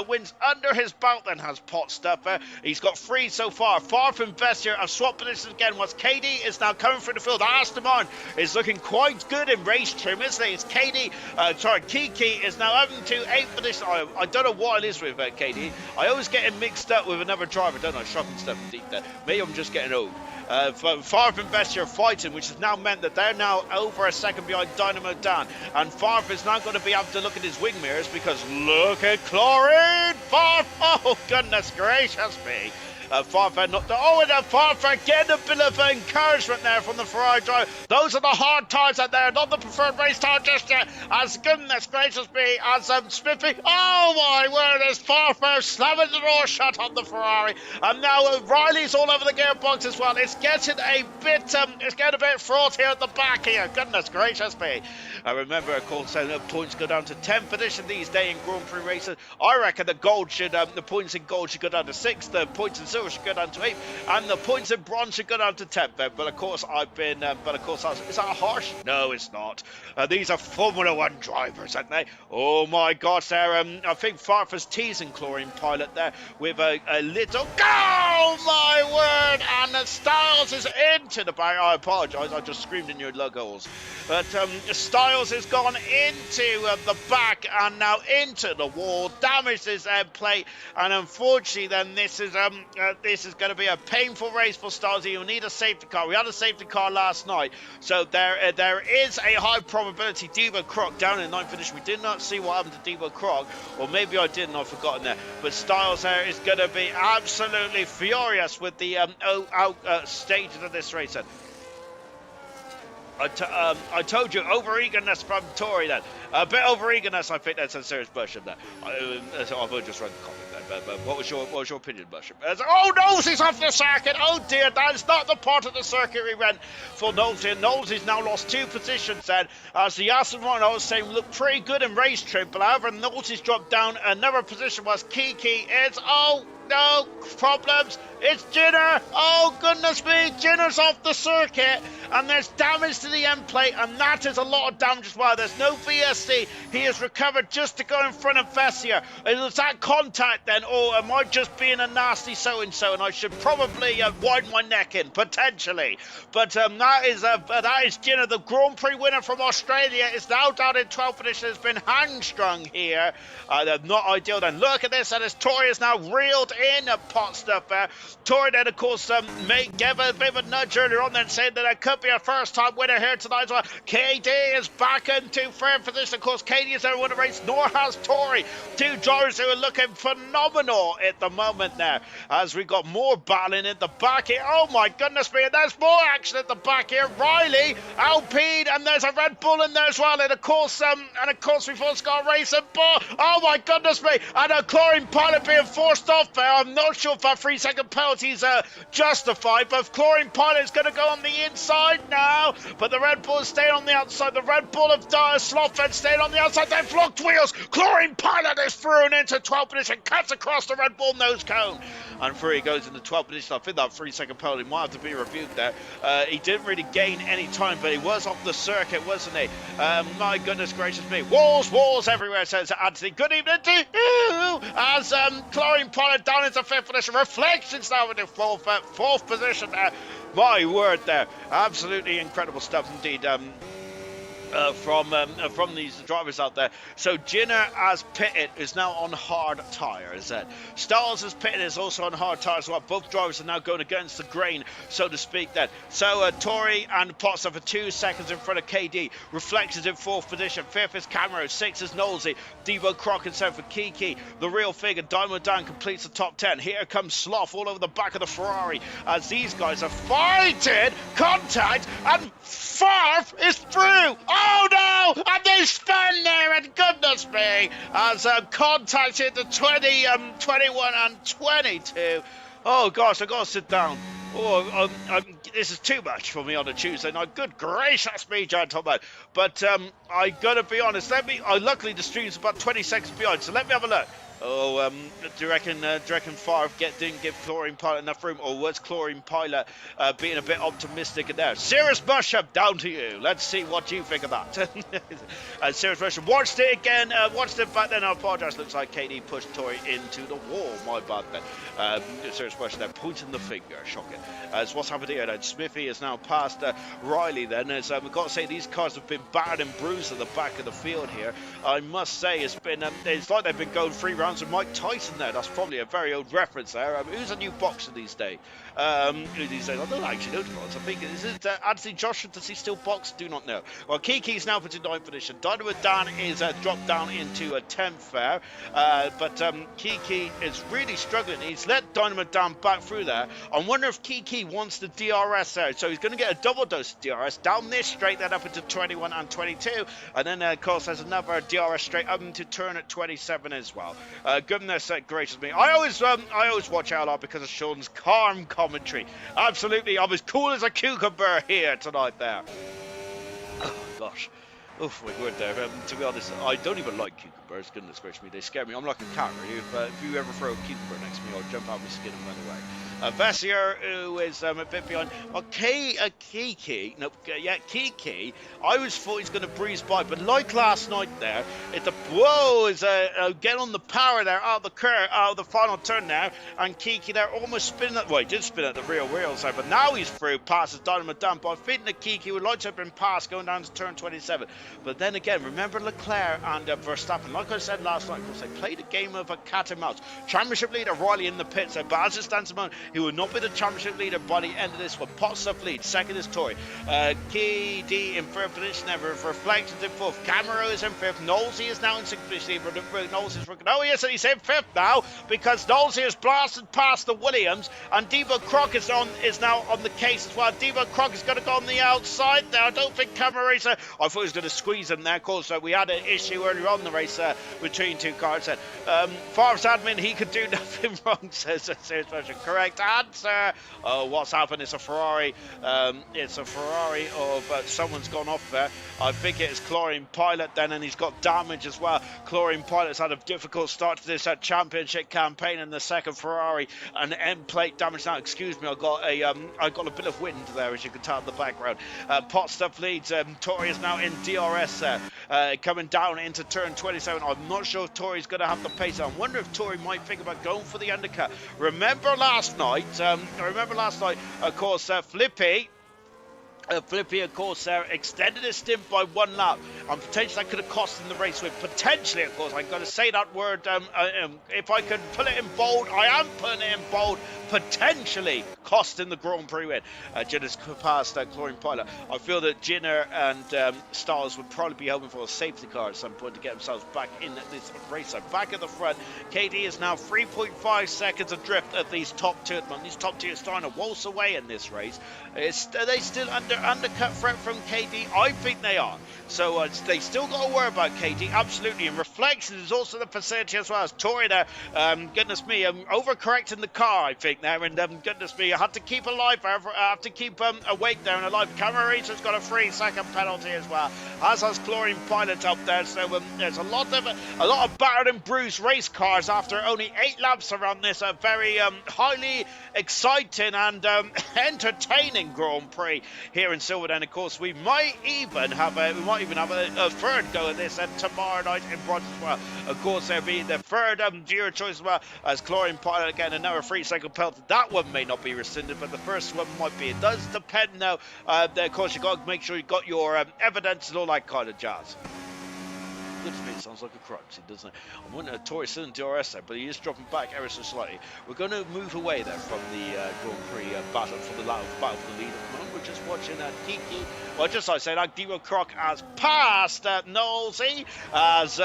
wins under his belt then, has Potstuff. He's got 3 so far. Farf and Vestier have swapped positions again. Once KD is now coming through the field. Aston Martin is looking quite good in race trim, isn't he? It's Kiki is now up to 8th position. I don't know what it is with KD. I always get him mixed up with another driver, don't I? Shocking stuff indeed there. Maybe I'm just getting old. Farf and Vestier are fighting, which has now meant that they're now over a second behind Dynamo Dan. And Farf is now going to be able to look at his wing mirrors because look at Chlorine! Farf! Oh, goodness gracious me. Farfan not the, oh, and Farfan getting a bit of encouragement there from the Ferrari driver. Those are the hard tires out there, not the preferred race tire just yet. As goodness gracious me, as Smithy, oh my word, as Farfan slamming the door shut on the Ferrari, and now Riley's all over the gearbox as well. It's getting a bit fraught here at the back here. Goodness gracious me. I remember, of course, the points go down to 10th position these days in Grand Prix races. I reckon the points in gold should go down to 6th, the points in silver should go down to 8th, and the points in bronze should go down to 10th. But of course, is that harsh? No, it's not. These are Formula 1 drivers, aren't they? Oh my gosh, there. I think Farfus teasing Chlorine Pilot there with a little. Oh my word! And Styles is into the barrier. I apologise, I just screamed in your logos. But Styles has gone into the back and now into the wall, damaged his plate, and unfortunately, then this is going to be a painful race for Styles. He'll need a safety car. We had a safety car last night, so there is a high probability Devo Croc down in 9th position. We did not see what happened to Devo Croc, or maybe I didn't. I've forgotten there. But Styles there is going to be absolutely furious with the stages of this race. Then. I told you, over-eagerness from Tory then. A bit over-eagerness, I think that's a serious Busham there. So I've just read the comment there, but what was your opinion, Busham? Oh, Knowles off the circuit! Oh dear, that's not the part of the circuit we went for Knowles here. Knowles has now lost 2 positions then, as the Aston Martin, I was saying, looked pretty good in race trip, but however, Knowles has dropped down another position, was Kiki is, oh, no problems. It's Jenner. Oh, goodness me. Jenner's off the circuit. And there's damage to the end plate. And that is a lot of damage as well. There's no VSC. He has recovered just to go in front of Vessier. Is that contact then? Or am I just being a nasty so-and-so? And I should probably wind my neck in, potentially. But that is Jenner. The Grand Prix winner from Australia is now down in 12th position. Has been hang-strung here. Not ideal then. Look at this. And as Tory is now reeled in pot stuff there. Tory then, of course, gave a bit of a nudge earlier on then, saying that it could be a first-time winner here tonight as well. KD is back into third position. Of course, KD has never won a race, nor has Tory. 2 drivers who are looking phenomenal at the moment there. As we got more battling in the back here. Oh, my goodness me. And there's more action at the back here. Riley, Alpine, and there's a Red Bull in there as well. And, of course, we've also got a racing ball. Oh, my goodness me. And a Chlorine Pilot being forced off there. I'm not sure if that 3-second penalty's justified, but Chlorine Pilot's going to go on the inside now, but the Red Bull is staying on the outside. The Red Bull of Slotfed staying on the outside. They've blocked wheels. Chlorine Pilot is thrown into 12th position, cuts across the Red Bull nose cone, and through he goes into 12th position. I think that 3-second penalty might have to be reviewed there. He didn't really gain any time, but he was off the circuit, wasn't he? My goodness gracious me. Walls everywhere, says Anthony. Good evening to you. As Chlorine Pilot down into 5th position. Reflections now in the 4th position there. My word there. Absolutely incredible stuff indeed. From these drivers out there. So Jenner, as pitted, is now on hard tyres. Styles, as pitted, is also on hard tyres. Well, both drivers are now going against the grain, so to speak. Then, so Tory and Potts are for 2 seconds in front of KD. Reflex is in 4th position. 5th is Camero. 6th is Knowlesy. Devo Croc and 7th for Kiki. The real figure, Diamond Dan, completes the top 10. Here comes Sloth all over the back of the Ferrari as these guys are fighting contact, and Farf is through. Oh no! And they spun there, and goodness me, as contact hit the 20, 21 and 22. Oh gosh, I've got to sit down. Oh, this is too much for me on a Tuesday night. Good gracious me, gentlemen. But I got to be honest. Luckily the stream's about 20 seconds behind, so let me have a look. Oh, do you reckon Favre didn't give Chlorine Pilot enough room, or was Chlorine Pilot being a bit optimistic in there? Serious Mushroom, down to you. Let's see what you think of that. Serious Mushroom, watched it again, watched it back then. I apologise. Looks like KD pushed Tory into the wall. My bad then. Serious Mushroom there, pointing the finger. Shocking. As what's happened here then? Smithy is now past Riley then. As we've got to say, these cars have been battered and bruised at the back of the field here. I must say, it's like they've been going 3 rounds Grounds with Mike Tyson there. That's probably a very old reference there. Who's a new boxer these days? I don't actually know, to be honest. I think, is it Anthony Joshua? Does he still box? Do not know. Well, Kiki's now put in 9th position. Dynamo Dan is dropped down into a 10th there. But Kiki is really struggling. He's let Dynamo Dan back through there. I wonder if Kiki wants the DRS there. So he's going to get a double dose of DRS down this straight, then up into 21 and 22. And then, of course, there's another DRS straight up into turn at 27 as well. Goodness gracious me. I always watch ALR because of Sean's calm commentary. Absolutely. I'm as cool as a cucumber here tonight there. Oh, gosh. Oof, we're good there. To be honest, I don't even like cucumbers. Goodness gracious me, they scare me. I'm like a cat, really. If you ever throw a cucumber next to me, I'll jump out my skin and run away. Vessier, who is a bit behind. Okay, Kiki. No, yeah, Kiki. I was thought he's going to breeze by, but like last night there, is get on the power there out of the curve, out of the final turn there, and Kiki there almost spinning at. Well, he did spin at the rear wheels there, but now he's through, passes Dynamo Dan. But I think that Kiki would like to have been passed going down to turn 27. But then again, remember Leclerc and Verstappen. Like I said last night, because they played a game of a cat and mouse. Championship leader Riley in the pits. But as it stands at the moment, he will not be the championship leader by the end of this one. Potstuff lead. Second is Tory. KD in third position. Reflections in fourth. Camaro is in fifth. Knowlesy is now in sixth position. Knowles is oh yes, and he's in fifth now because Knowlesy has blasted past the Williams, and Devo Croc is now on the case as well. Devo Croc is going to go on the outside there. I don't think Camaro is. I thought he was going to squeeze him there. Of course, we had an issue earlier on in the race between two cars. Favre's admin, he could do nothing wrong, says a serious question. Correct answer. Oh, what's happened? It's a Ferrari. It's a Ferrari of someone's gone off there. I think it is Chlorine Pilot then, and he's got damage as well. Chlorine Pilot's had a difficult start to this championship campaign in the second Ferrari, and end plate damage now. Excuse me, I got a bit of wind there, as you can tell in the background. Pot stuff leads. Tory is now in DRS there, coming down into turn 27. I'm not sure if Tory's going to have the pace. I wonder if Tory might think about going for the undercut. Remember last night, of course, Flippy, of course, extended his stint by 1 lap, and potentially that could have cost him the race win. Potentially, of course, I'm going to say that word. If I can put it in bold, I am putting it in bold. Potentially costing the Grand Prix win. Ginner's passed Chlorine Pilot. I feel that Ginner and Styles would probably be hoping for a safety car at some point to get themselves back in this race. So back at the front, KD is now 3.5 seconds adrift at these top two. These top two are starting to waltz away in this race. Are they still under undercut threat from KD? I think they are. So they still got to worry about KD, absolutely. And Reflection is also the facility as well as Tory there. Goodness me, overcorrecting the car, I think there. And goodness me, I had to keep alive. I have to keep awake there and alive. Camera Racer's got a 3-second penalty as well, as has Chlorine Pilot up there. So there's a lot of battered and bruised race cars after only 8 laps around this very highly exciting and entertaining Grand Prix here in Silverden. Of course, we might even have a third go at this tomorrow night in Bronze as well. Of course, there'll be the third viewer choice as well as Chlorine Pilot again, another 3-second penalty. That one may not be rescinded, but the first one might be. It does depend now. Of course, you got to make sure you got your evidence and all that kind of jazz. Good to me, it sounds like a crux, doesn't it? I want a Tory still in DRS there, but he is dropping back ever so slightly. We're going to move away there from the Grand Prix battle for the lead at the moment. We're just watching Kiki. Well, just like I said, Devo Croc has passed Knowlesy, as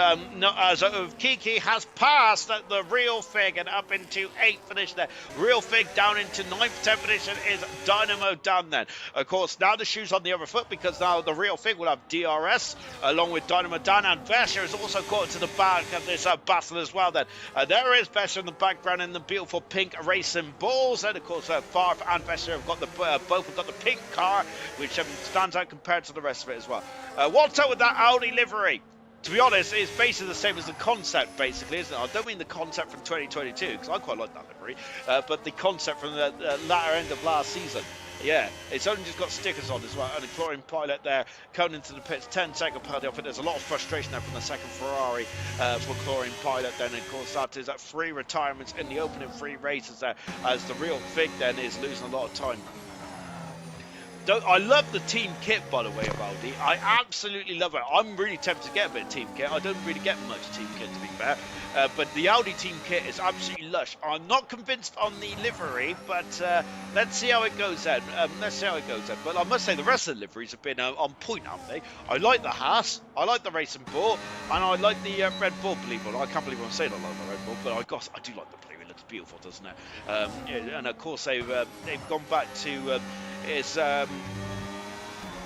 Kiki has passed the Real Fig and up into 8th position there. Real Fig down into 9th, 10th position is Dynamo Dan then. Of course, now the shoe's on the other foot because now the Real Fig will have DRS along with Dynamo Dan, and Vesher is also caught to the back of this battle as well then. There is Vesher in the background in the beautiful pink racing balls, and of course Favre and Vesher have got both have got the pink car, which stands out compared to the rest of it as well. What's up with that Audi livery? To be honest, it's basically the same as the concept, basically, isn't it? I don't mean the concept from 2022, because I quite like that livery, but the concept from the latter end of last season. Yeah, it's only just got stickers on as well, and a Chlorine Pilot there coming into the pits, 10-second penalty off it. There's a lot of frustration there from the second Ferrari for Chlorine Pilot then. And of course, that is at 3 retirements in the opening 3 races there, as the Real Fig then is losing a lot of time. I love the team kit, by the way, of Aldi. I absolutely love it. I'm really tempted to get a bit of team kit. I don't really get much team kit, to be fair. But the Aldi team kit is absolutely lush. I'm not convinced on the livery, but let's see how it goes then. But I must say, the rest of the liveries have been on point, haven't they? I like the Haas, I like the Racing Bull, and I like the Red Bull, believe it or not. I can't believe I'm saying I like the Red Bull, but I do like the blue. It looks beautiful, doesn't it? And of course, they've gone back to...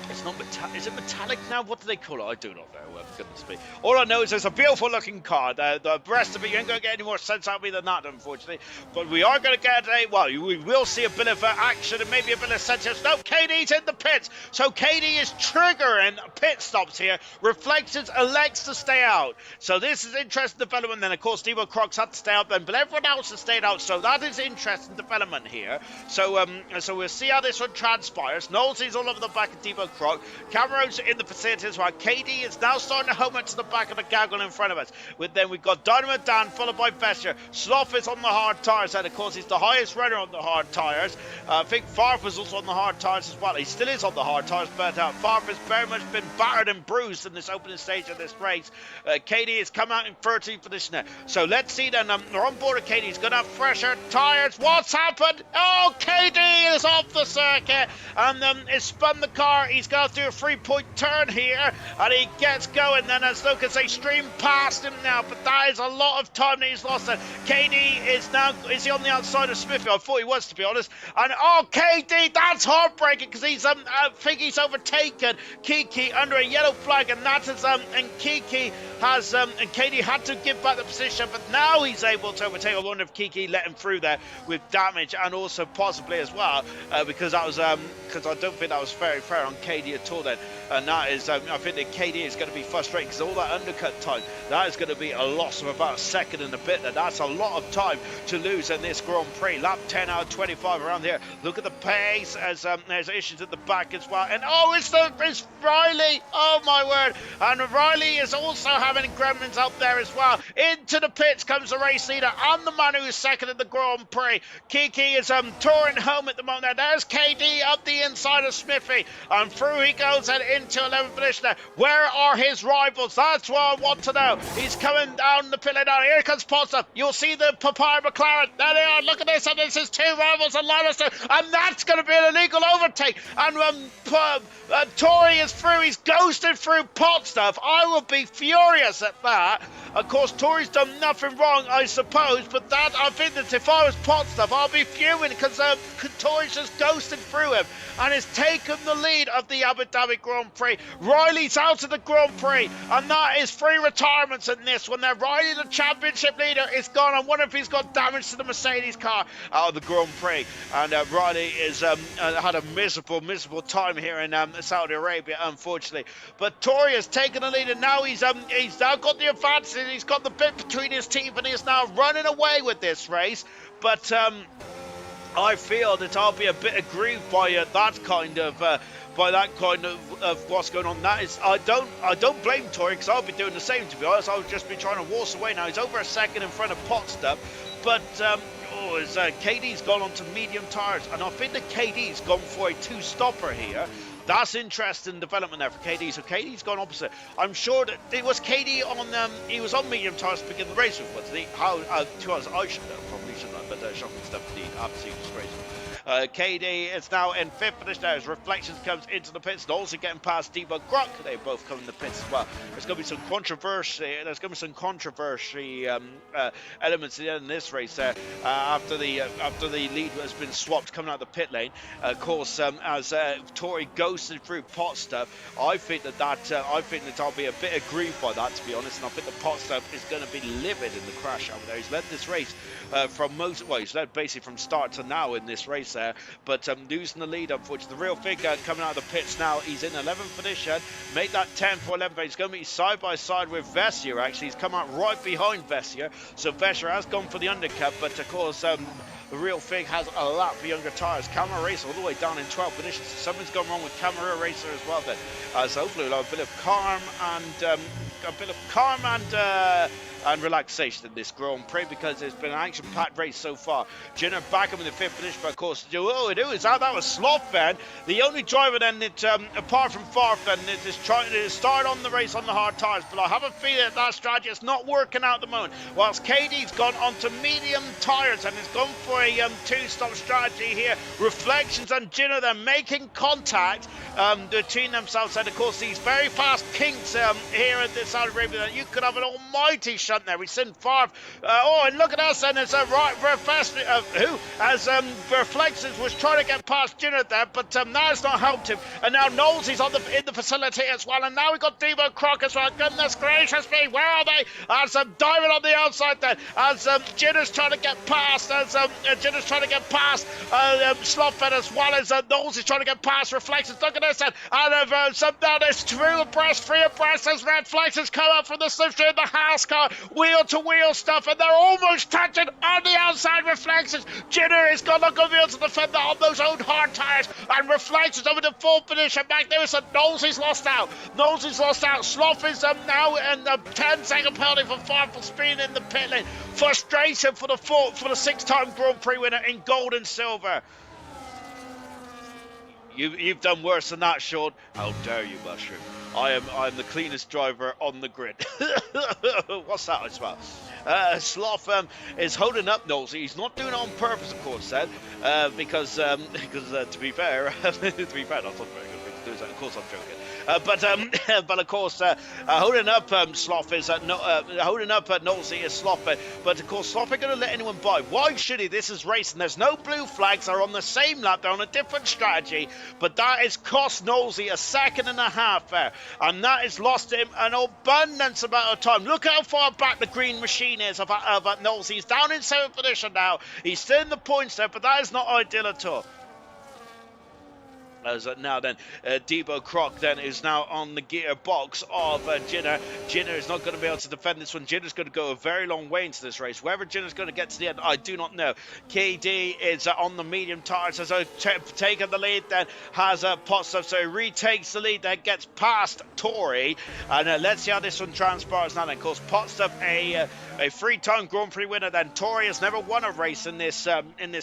It's not metallic. Is it metallic now? What do they call it? I do not know. For goodness me. All I know is it's a beautiful looking car. The rest of it, you ain't going to get any more sense out of me than that, unfortunately. But we are going to get we will see a bit of action and maybe a bit of sense. No, KD's in the pits. So KD is triggering pit stops here. Reflections elects to stay out. So this is interesting development. Then, of course, Debo Crocs had to stay out then, but everyone else has stayed out. So that is interesting development here. So we'll see how this one transpires. Knowles is all over the back of Debo Croc. Cameron's in the vicinity as well. KD is now starting to home to the back of the gaggle in front of us. Then we've got Dynamo Dan followed by Vesser. Sloth is on the hard tyres, and of course he's the highest runner on the hard tyres. I think Farf was also on the hard tyres as well. He still is on the hard tyres, but Farf has very much been battered and bruised in this opening stage of this race. KD has come out in 13th position there. So let's see then. We're on board with KD. He's going to have fresher tyres. What's happened? Oh, KD is off the circuit and it's spun the car. He's going to do a 3-point turn here, and he gets going. Then as Lucas, they stream past him now, but that is a lot of time that he's lost. KD is he on the outside of Smithy? I thought he was, to be honest. And oh, KD, that's heartbreaking because he's I think he's overtaken Kiki under a yellow flag, and that is and Kiki has and KD had to give back the position, but now he's able to overtake. I wonder if Kiki let him through there with damage, and also possibly as well because that was because I don't think that was very fair on KD at all then. And that is I think that KD is going to be frustrated because all that undercut time, that is going to be a loss of about a second and a bit. That's a lot of time to lose in this Grand Prix. Lap 10 out of 25 around here. Look at the pace as there's issues at the back as well. And oh, it's Riley. Oh my word. And Riley is also having gremlins out there as well. Into the pits comes the race leader and the man who is second in the Grand Prix. Kiki is touring home at the moment. There's KD up the inside of Smithy, and through he goes and into 11th position there. Where are his rivals? That's what I want to know. He's coming down the pit lane now. Here comes Potsdam. You'll see the Papaya McLaren. There they are. Look at this. And this is two rivals and Lannister. And that's going to be an illegal overtake. And Tory is through. He's ghosted through Potsdam. I will be furious at that. Of course, Tory's done nothing wrong, I suppose, but that, I think that if I was Potsdam, I'll be fuming because Tory's just ghosted through him and has taken the lead of the Abu Dhabi Grand Prix. Riley's out of the Grand Prix, and that is 3 retirements in this one. Now, Riley, the championship leader, is gone. I wonder if he's got damage to the Mercedes car out of the Grand Prix. And Riley is had a miserable time here in Saudi Arabia, unfortunately. But Tory has taken the lead, and now he's now got the advantage. He's got the bit between his teeth, and he's now running away with this race. But I feel that I'll be a bit aggrieved by that kind of what's going on. That is, I don't blame Tory because I'll be doing the same, to be honest. I'll just be trying to waltz away now. He's over a second in front of Potsdam, but KD's gone onto medium tyres, and I think that KD's gone for a 2-stopper here. That's interesting development there for KD. So KD's gone opposite. I'm sure that it was KD on. He was on medium tyres to begin the race with, wasn't he? To us, I should know, probably shouldn't I? But shocking stuff indeed. Absolutely disgraceful. KD is now in 5th position as Reflections comes into the pits, and also getting past Debo Grok. They both come in the pits as well. There's going to be some controversy. There's going to be some controversy elements in this race there after the lead has been swapped coming out of the pit lane. Of course, as Tory ghosted through Potsdam, I think that I'll be a bit aggrieved by that, to be honest. And I think that Potsdam is going to be livid in the crash over there. He's led this race he's led basically from start to now in this race there, but losing the lead, unfortunately. The real figure coming out of the pits now, he's in 11th position, make that 10 for 11, but he's going to be side by side with Vessier. Actually, he's come out right behind Vessier, so Vessier has gone for the undercut, but of course the real Fig has a lap for younger tyres. Camera Racer all the way down in 12th position. So something's gone wrong with Camera Racer as well then. So hopefully we'll have a bit of calm and a bit of calm and relaxation in this Grand Prix because it's been an action-packed race so far. Jenner back up in the 5th position, but of course, that was Slothman, the only driver then that, apart from Farfen, that is trying to start on the race on the hard tyres. But I have a feeling that strategy is not working out at the moment. Whilst KD's gone onto medium tyres and has gone for a 2-stop strategy here. Reflections and Jenner then making contact between themselves, and of course these very fast kinks here at this Saudi Arabia. You could have an almighty shunt there. We've seen Favre. And look at us, and it's a right Reflections was trying to get past Jenner there, but now it's not helped him. And now Knowles is in the facility as well, and now we've got Devo Croc as well. Goodness gracious me, where are they? As diving on the outside there, as Jenner's trying to get past, Slothfed, as well as Knowles is trying to get past Reflections. Look at this, and now there's three abreast as Reflections come up from the slipstream, the Haas car, wheel to wheel stuff, and they're almost touching on the outside. Reflections. Jenner is going to go to defend on those old hard tyres, and Reflections over the full finish. And back there, so Knowles is lost out. Sloth is now in the 10-second penalty for Farfel speed in the pit lane. Frustration for the 6-time Grand Prix winner in gold and silver. You've done worse than that, Sean. How dare you, Mushroom? I'm the cleanest driver on the grid. What's that I smell? Sloth is holding up Knowles. He's not doing it on purpose, of course, because to be fair, that's not very good thing to do. Of course, I'm joking. But of course, holding up Sloth is holding up Knowles is Sloth, but of course Sloth ain't going to let anyone by. Why should he? This is racing. There's no blue flags. They're on the same lap. They're on a different strategy, but that has cost Knowles a second and a half there, and that has lost him an abundance amount of time. Look how far back the green machine is of Knowles. He's down in 7th position now. He's still in the points there, but that is not ideal at all. As now then, Debo Croc then is now on the gearbox of Jenner. Jenner is not going to be able to defend this one. Jenner's going to go a very long way into this race. Whether Jenner's going to get to the end, I do not know. KD is on the medium tyres, has taken the lead, then has Potstuff, so he retakes the lead, then gets past Tory. And let's see how this one transpires now then. Of course, Potstuff, a 3-time Grand Prix winner, then Tory has never won a race in this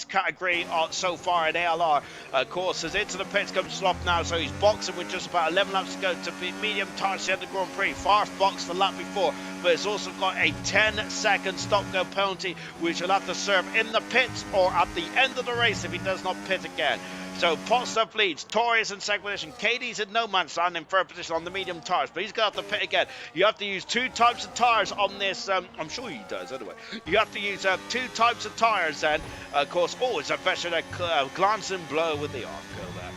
category so far in ALR. Of course, is into the pits comes Sloth now, so he's boxing with just about 11 laps to go to be medium tyres to end the Grand Prix. Farf boxed the lap before, but it's also got a 10-second stop-go penalty, which he'll have to serve in the pits or at the end of the race if he does not pit again. So Potstuff leads, Tory is in 2nd position, Katie's in no man's land in 3rd position on the medium tyres, but he's going to have to pit again. You have to use 2 types of tyres on this, I'm sure he does anyway. You have to use 2 types of tyres then, of course. It's a veteran glancing blow with the arc go there.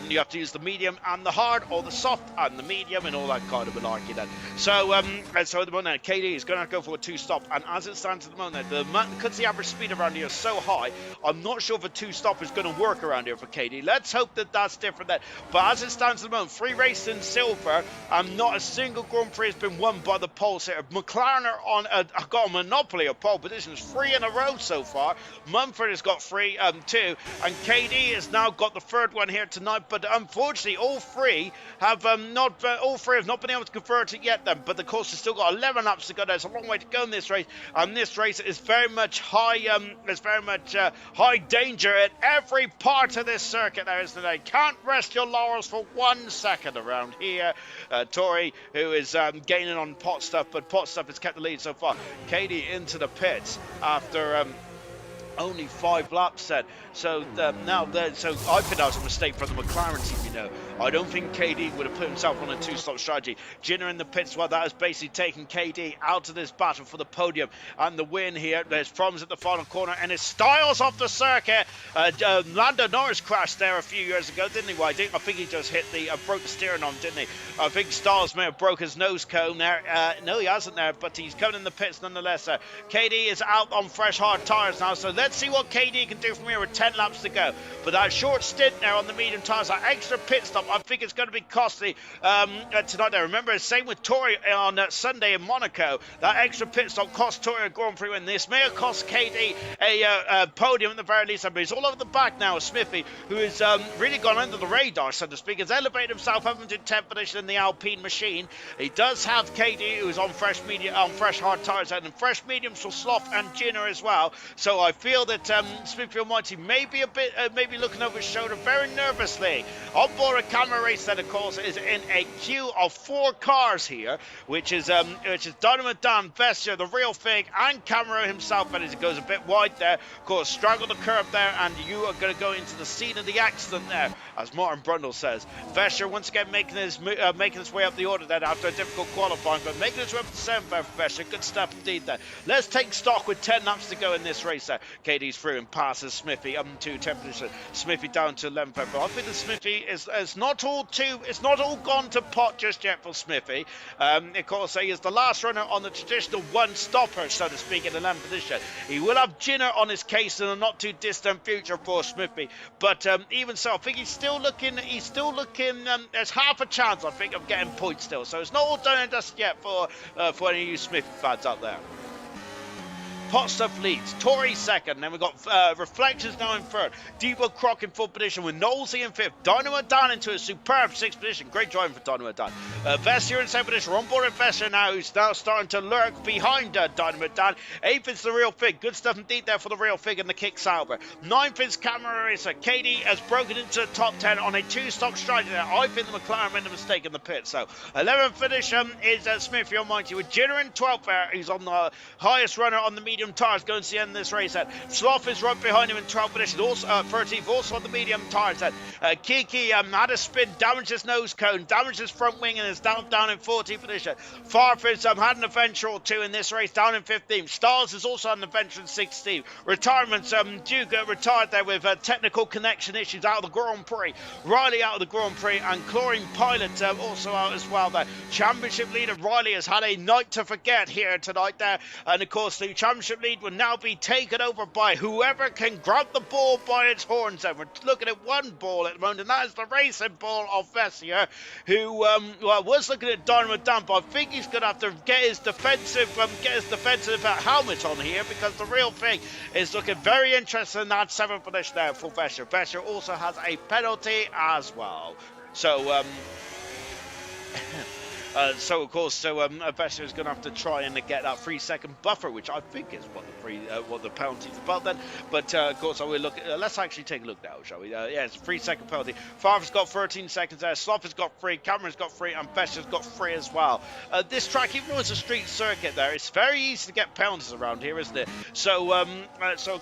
You have to use the medium and the hard, or the soft and the medium, and all that kind of malarkey then. So at the moment, KD is going to go for a 2-stop, and as it stands at the moment, because the average speed around here is so high, I'm not sure if a 2-stop is going to work around here for KD. Let's hope that that's different then. But as it stands at the moment, 3 races in silver, and not a single Grand Prix has been won by the poles here. McLaren are got a monopoly of pole positions, 3 in a row so far. Mumford has got 3, 2, and KD has now got the 3rd one here tonight, but unfortunately all three have not been able to convert it yet then. But of course it's still got 11 laps to go. There's a long way to go in this race, and this race is very much high danger at every part of this circuit there, isn't it? Can't rest your laurels for 1 second around here. Tory, who is gaining on Potstuff, but Potstuff has kept the lead so far. Katie into the pits after only 5 laps then. So I think that was a mistake from the McLaren team, you know. I don't think KD would have put himself on a 2-stop strategy. Jenner in the pits, well, that has basically taken KD out of this battle for the podium and the win here. There's problems at the final corner, and it's Styles off the circuit. Lando Norris crashed there a few years ago, didn't he? Well, I think he just broke the steering arm, didn't he? I think Styles may have broke his nose cone there. No, he hasn't there, but he's coming in the pits nonetheless. KD is out on fresh hard tyres now, so let's let's see what KD can do from here with 10 laps to go. But that short stint there on the medium tyres, that extra pit stop, I think it's going to be costly tonight. I remember, same with Tori on Sunday in Monaco. That extra pit stop cost Tori a Grand Prix win. This may have cost KD a podium at the very least. But he's all over the back now. Smithy, who has really gone under the radar, so to speak, has elevated himself up into 10th position in the Alpine machine. He does have KD, who's on fresh hard tyres, and fresh mediums for Sloth and Ginner as well. So I feel that Smithy Almighty may be maybe looking over his shoulder very nervously. On board a camera race that, of course, is in a queue of 4 cars here, which is Dynamite Dan, Vestia, the Real Fig, and Camera himself. And as it goes a bit wide there, of course, struggle the curb there, and you are going to go into the scene of the accident there, as Martin Brundle says. Vestia once again making his way up the order then after a difficult qualifying, but making his way up to 7th for Vestia. Good stuff indeed there. Let's take stock with 10 laps to go in this race there. KD's through and passes Smithy up to 10th position. Smithy down to 11th. But I think the Smithy is not all gone to pot just yet for Smithy. Of course, he is the last runner on the traditional one-stopper, so to speak, in the 11th position. He will have Ginner on his case in a not too distant future for Smithy, but even so, I think he's still looking. There's half a chance, I think, of getting points still. So it's not all done and dusted yet for any of you Smithy fans out there. Pot Stuff leads, Tori second, then we've got Reflections now in third, Devo Croc in fourth position with Knowlesy in fifth, Dynamo Dan into a superb sixth position, great driving for Dynamo Dan. Vestia in seventh position, we're on board with Vestia now, who's now starting to lurk behind Dynamo Dan. Eighth is the Real Fig, good stuff indeed there for the Real Fig and the Kick Sauber. Ninth is Camera Racer, KD has broken into the top 10 on a 2-stock strategy there. I think the McLaren made a mistake in the pit, so 11th finish is Smithy Almighty with Ginner in 12th there, he's on the highest runner on the medium tyres going to the end of this race. Sloth is right behind him in 12th position, also 13th, also on the medium tyres. Kiki had a spin, damaged his nose cone, damaged his front wing, and is down in 14th position. Farfus had an adventure or two in this race, down in 15th. Stars is also on an adventure in 16th. Retirements, Duke retired there with technical connection issues out of the Grand Prix. Riley out of the Grand Prix, and Chlorine Pilot also out as well there. Championship leader Riley has had a night to forget here tonight there, and of course the championship lead will now be taken over by whoever can grab the ball by its horns. And we're looking at one ball at the moment, and that is the racing ball of Vessia, who was looking at Dynamo Dan, but I think he's going to have to get his defensive helmet on here, because the Real Thing is looking very interested in that 7th position there for Vessia. Vessia also has a penalty as well. So of course, Vestia is going to have to try and get that 3-second buffer, which I think is what the penalty is about then. But of course, I will look. Let's actually take a look now, shall we? Yeah, it's a 3-second penalty. Farver's got 13 seconds there. Sloth has got 3. Cameron's got 3, and Vestia's got 3 as well. This track, even though it's a street circuit, there, it's very easy to get penalties around here, isn't it? So of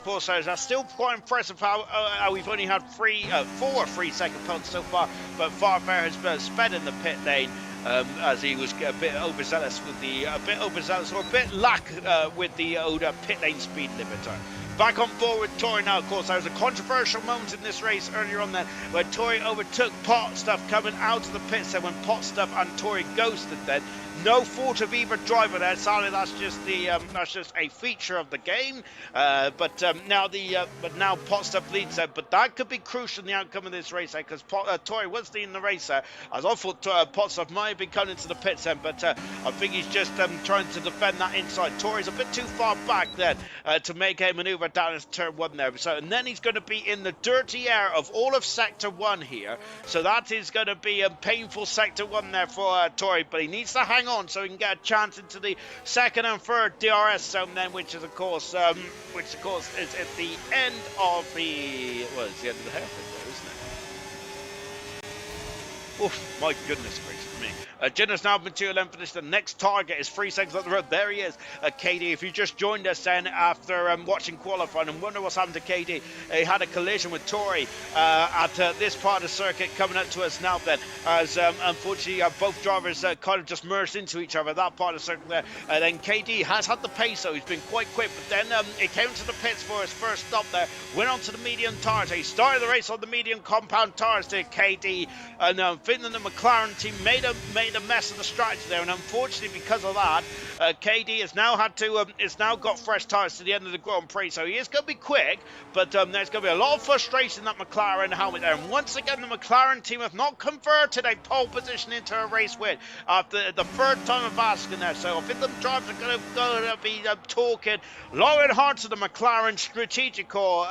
course, that's still quite impressive how we've only had 4 3-second penalties so far. But Farver has sped in the pit lane. As he was a bit overzealous with with the older pit lane speed limiter. Back on board with Tori now, of course. There was a controversial moment in this race earlier on then, where Tori overtook Pot Stuff coming out of the pits there when Pot Stuff and Tori ghosted then. No fault of either driver there. Sadly, that's just a feature of the game. But now Pot Stuff leads there. But that could be crucial in the outcome of this race there, because Tori was leading the race there. As I thought Pot Stuff might have been coming into the pits then, but I think he's just trying to defend that inside. Tori's a bit too far back then to make a manoeuvre down into turn 1 there. So, and then he's going to be in the dirty air of all of sector 1 here. So that is going to be a painful sector 1 there for Tori, but he needs to hang on so he can get a chance into the 2nd and 3rd DRS zone then, which of course is at the end of the it's the end of the hairpin there, isn't it? Oh my goodness gracious me. Jenner's now been to 11th position. The next target is 3 seconds up the road. There he is, KD. If you just joined us then after watching qualifying and wonder what's happened to KD, he had a collision with Tori at this part of the circuit coming up to us now then, as unfortunately both drivers kind of just merged into each other, that part of the circuit there. And then KD has had the pace, so he's been quite quick, but then he came to the pits for his first stop there, went on to the medium tyres. He started the race on the medium compound tyres to KD, and think that the McLaren team made a mess of the strategy there, and unfortunately because of that, KD has now got fresh tyres to the end of the Grand Prix, so he is going to be quick, but there's going to be a lot of frustration in that McLaren helmet there. And once again, the McLaren team have not converted a pole position into a race win after the third time of asking there. So I think the drivers are going to be talking long and hard to the McLaren strategical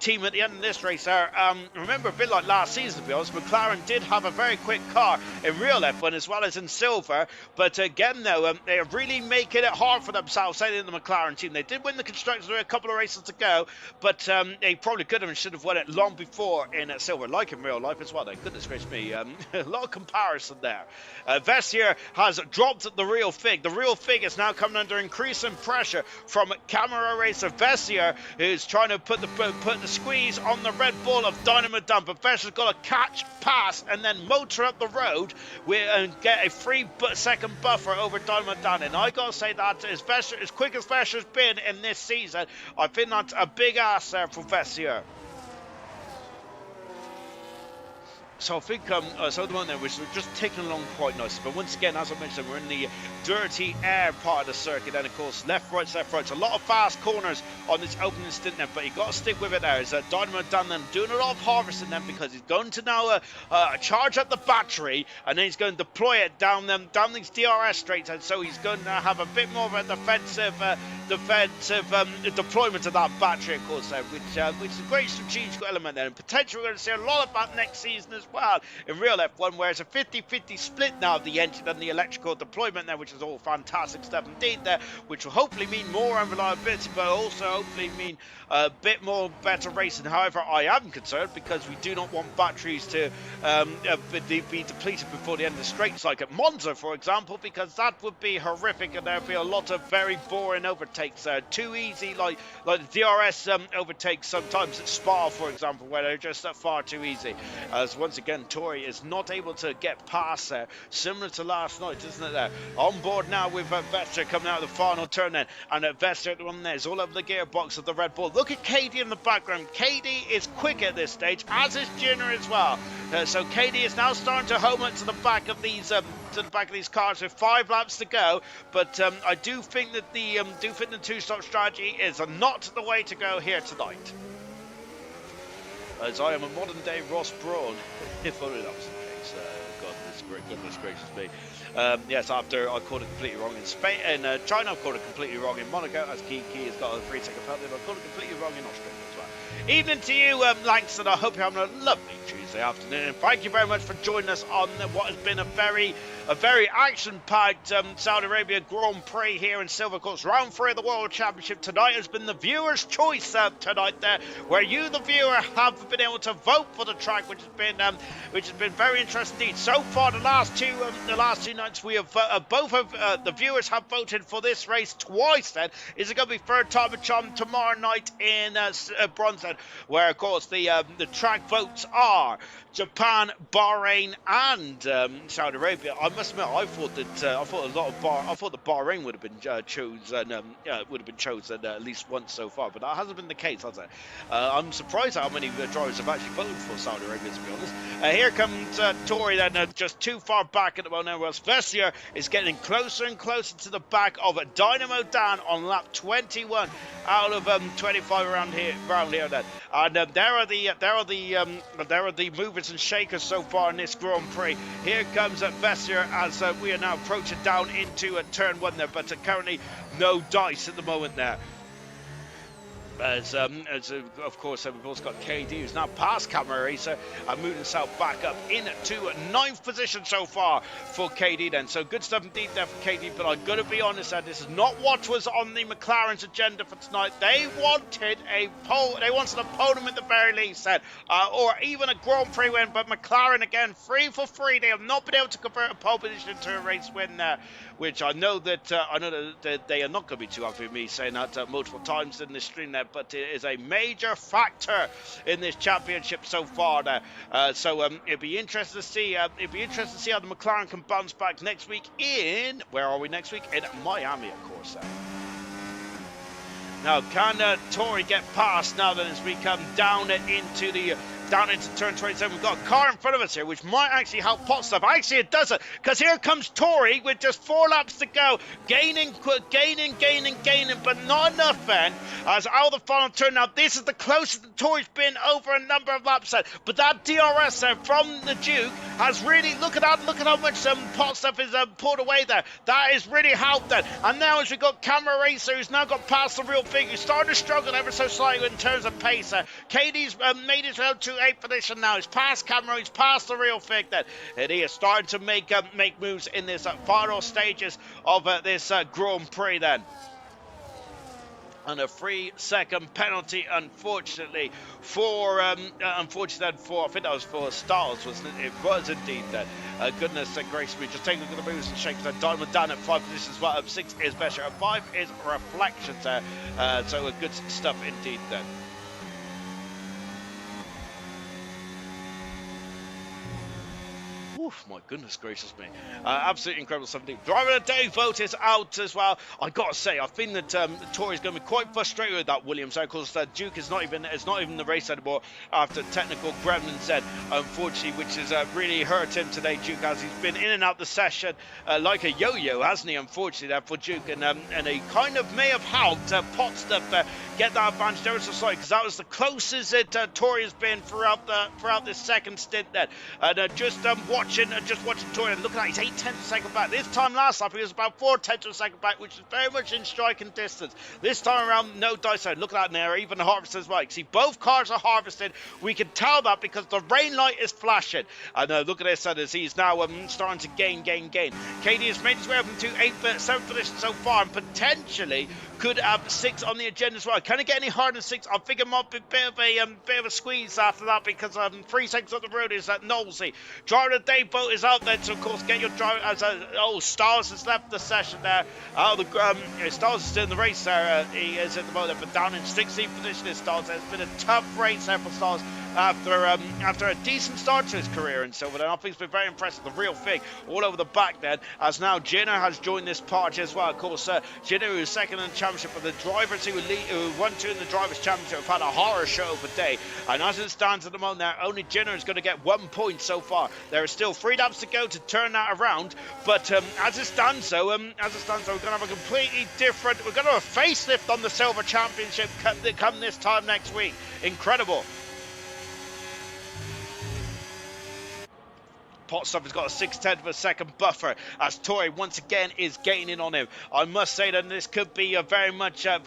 team at the end of this race there. Remember, a bit like last season, to be honest, McLaren did have a very quick car in real F1 as well as in silver, but again, though, they are really making it hard for themselves, saying in the McLaren team. They did win the Constructors with a couple of races to go, but they probably could have and should have won it long before in silver, like in real life as well. Goodness gracious me, a lot of comparison there. Vessier has dropped the real Fig. The real Fig is now coming under increasing pressure from camera racer Vessier, who's trying to put the squeeze on the Red Bull of Dynamo Dan. But Vessier's got to catch, pass, and then motor up the road and get a 3-second buffer over Dynamo Dan. And I gotta say that as quick as Vessier's been in this season, I think that's a big ass there for Vessier. So I think, so at the moment there, we're just taking along quite nicely. But once again, as I mentioned, we're in the dirty air part of the circuit. And of course, left, right, left, right. So a lot of fast corners on this opening stint there, but you got to stick with it there. Is Dynamo Dan then doing a lot of harvesting then, because he's going to now charge up the battery, and then he's going to deploy it down these DRS straights. And so he's going to have a bit more of a defensive deployment of that battery, of course, there, which is a great strategic element there. And potentially we're going to see a lot of that next season as well in real F1, where it's a 50-50 split now of the engine and the electrical deployment there, which is all fantastic stuff indeed there, which will hopefully mean more unreliability, but also hopefully mean a bit more better racing. However, I am concerned because we do not want batteries to be depleted before the end of the straights, like at Monza, for example, because that would be horrific, and there'd be a lot of very boring overtakes too easy, like the DRS overtakes sometimes at Spa, for example, where they're just far too easy. As once again, Tori is not able to get past there, similar to last night, isn't it there? On board now with Vester coming out of the final turn then, and Vester at the one there is all over the gearbox of the Red Bull. Look at KD in the background. KD is quick at this stage, as is Junior as well. So KD is now starting to home it to the back of these cars with 5 laps to go, but I do think that the two-stop strategy is not the way to go here tonight. As I am a modern-day Ross Brawn, if only that was the case. Goodness gracious me. Yes, after I called it completely wrong in Spain, in China, I've called it completely wrong in Monaco, as Key has got a 3-second penalty, but I've called it completely wrong in Australia as well. Evening to you, Langston. I hope you're having a lovely Tuesday afternoon, and thank you very much for joining us on what has been a very action-packed Saudi Arabia Grand Prix here in Silver Course. Round 3 of the World Championship tonight has been the viewer's choice tonight there, where you, the viewer, have been able to vote for the track, which has been very interesting indeed. So far, the last two nights, we have the viewers have voted for this race twice. Then is it going to be third time a charm tomorrow night in Bronson, where of course the track votes are Japan, Bahrain, and Saudi Arabia. I must admit, I thought that the Bahrain would have been chosen at least once so far, but that hasn't been the case, has it? I'm surprised how many drivers have actually voted for Saudi Arabia, to be honest. Here comes Tori then, just too far back at the moment, whereas Vessier is getting closer and closer to the back of Dynamo Dan on lap 21 out of 25 around here then. And there are the movers and shakers so far in this Grand Prix. Here comes Vessier as we are now approaching down into turn 1 there, but currently no dice at the moment there. As of course, we've also got KD, who's now past Camera Racer and moving himself back up into 9th position so far for KD then. So good stuff indeed there for KD, but I've got to be honest, this is not what was on the McLaren's agenda for tonight. They wanted a podium at the very least, or even a Grand Prix win, but McLaren again, 3 for 3. They have not been able to convert a pole position to a race win there, which I know that they are not going to be too happy with me saying that multiple times in this stream there, but it is a major factor in this championship so far there. So it'll be interesting to see. How the McLaren can bounce back next week in. Where are we next week? In Miami, of course. Now, can Tori get past now then as we come down into the down into turn 27. We've got a car in front of us here, which might actually help pot stuff. Actually, it doesn't, because here comes Tori with just 4 laps to go, gaining, but not enough then. As out of the final turn now, this is the closest that Tori's been over a number of laps then. But that DRS there from the Duke has really, look at how much pot stuff is pulled away there. That is really helped then. And now as we got Camera Racer, who's now got past the real fig, who's starting to struggle ever so slightly in terms of pace. Katie's made his way to 8th position now. He's past Camera, he's past the real fig then. And he is starting to make moves in this final stages of this Grand Prix then. And a 3-second penalty, unfortunately, for I think that was for Styles, wasn't it? It was indeed then. Goodness gracious me. Just take a look at the moves and shakes. Diamond down at 5 positions, but up 6 is Becher. At 5 is Reflections there. So good stuff indeed then. Oof, my goodness gracious me. Absolutely incredible stuff indeed. Driver of the day vote is out as well. I gotta say, I think that Tori's going to be quite frustrated with that Williams. Of course, Duke is not even the race anymore after technical gremlins then, unfortunately, which has really hurt him today, Duke, as he's been in and out the session like a yo-yo, hasn't he, unfortunately, there for Duke. And he kind of may have helped pot stuff get that advantage ever so slightly, because that was the closest that Tori has been throughout this second stint then. And just watching Tori, and look at that, he's 8/10 of a second back. This time last lap he was about 4/10 of a second back, which is very much in striking distance. This time around, no dice out. Look at that there, even harvested as well. You see, both cars are harvested. We can tell that because the rain light is flashing. And look at this, as he's now starting to gain. Katie has made his way up into 8th, 7th position so far, and potentially could have 6 on the agenda as well. Can it get any harder than 6? I think it might be a bit of a squeeze after that, because 3 seconds on the road is Knowlesy. Driver of the day vote is out there, so of course get your driver as Stars has left the session there. Stars is still in the race there. He is at the moment, but down in 16th position is Stars. It's been a tough race there for Stars after a decent start to his career in Silverstone. I think it's been very impressive. The real thing all over the back then, as now Jenner has joined this party as well. Of course, Jenner, who is second in the championship, but the drivers who won 2 in the drivers' championship have had a horror show of a day. And as it stands at the moment there, only Jenner is going to get 1 point so far. There are still 3 laps to go to turn that around, but as it stands, we're going to have a completely different. We're going to have a facelift on the Silver Championship come this time next week. Incredible. Potstuff has got a 6/10 of a second buffer as Tori once again is gaining on him. I must say that this could be a very much a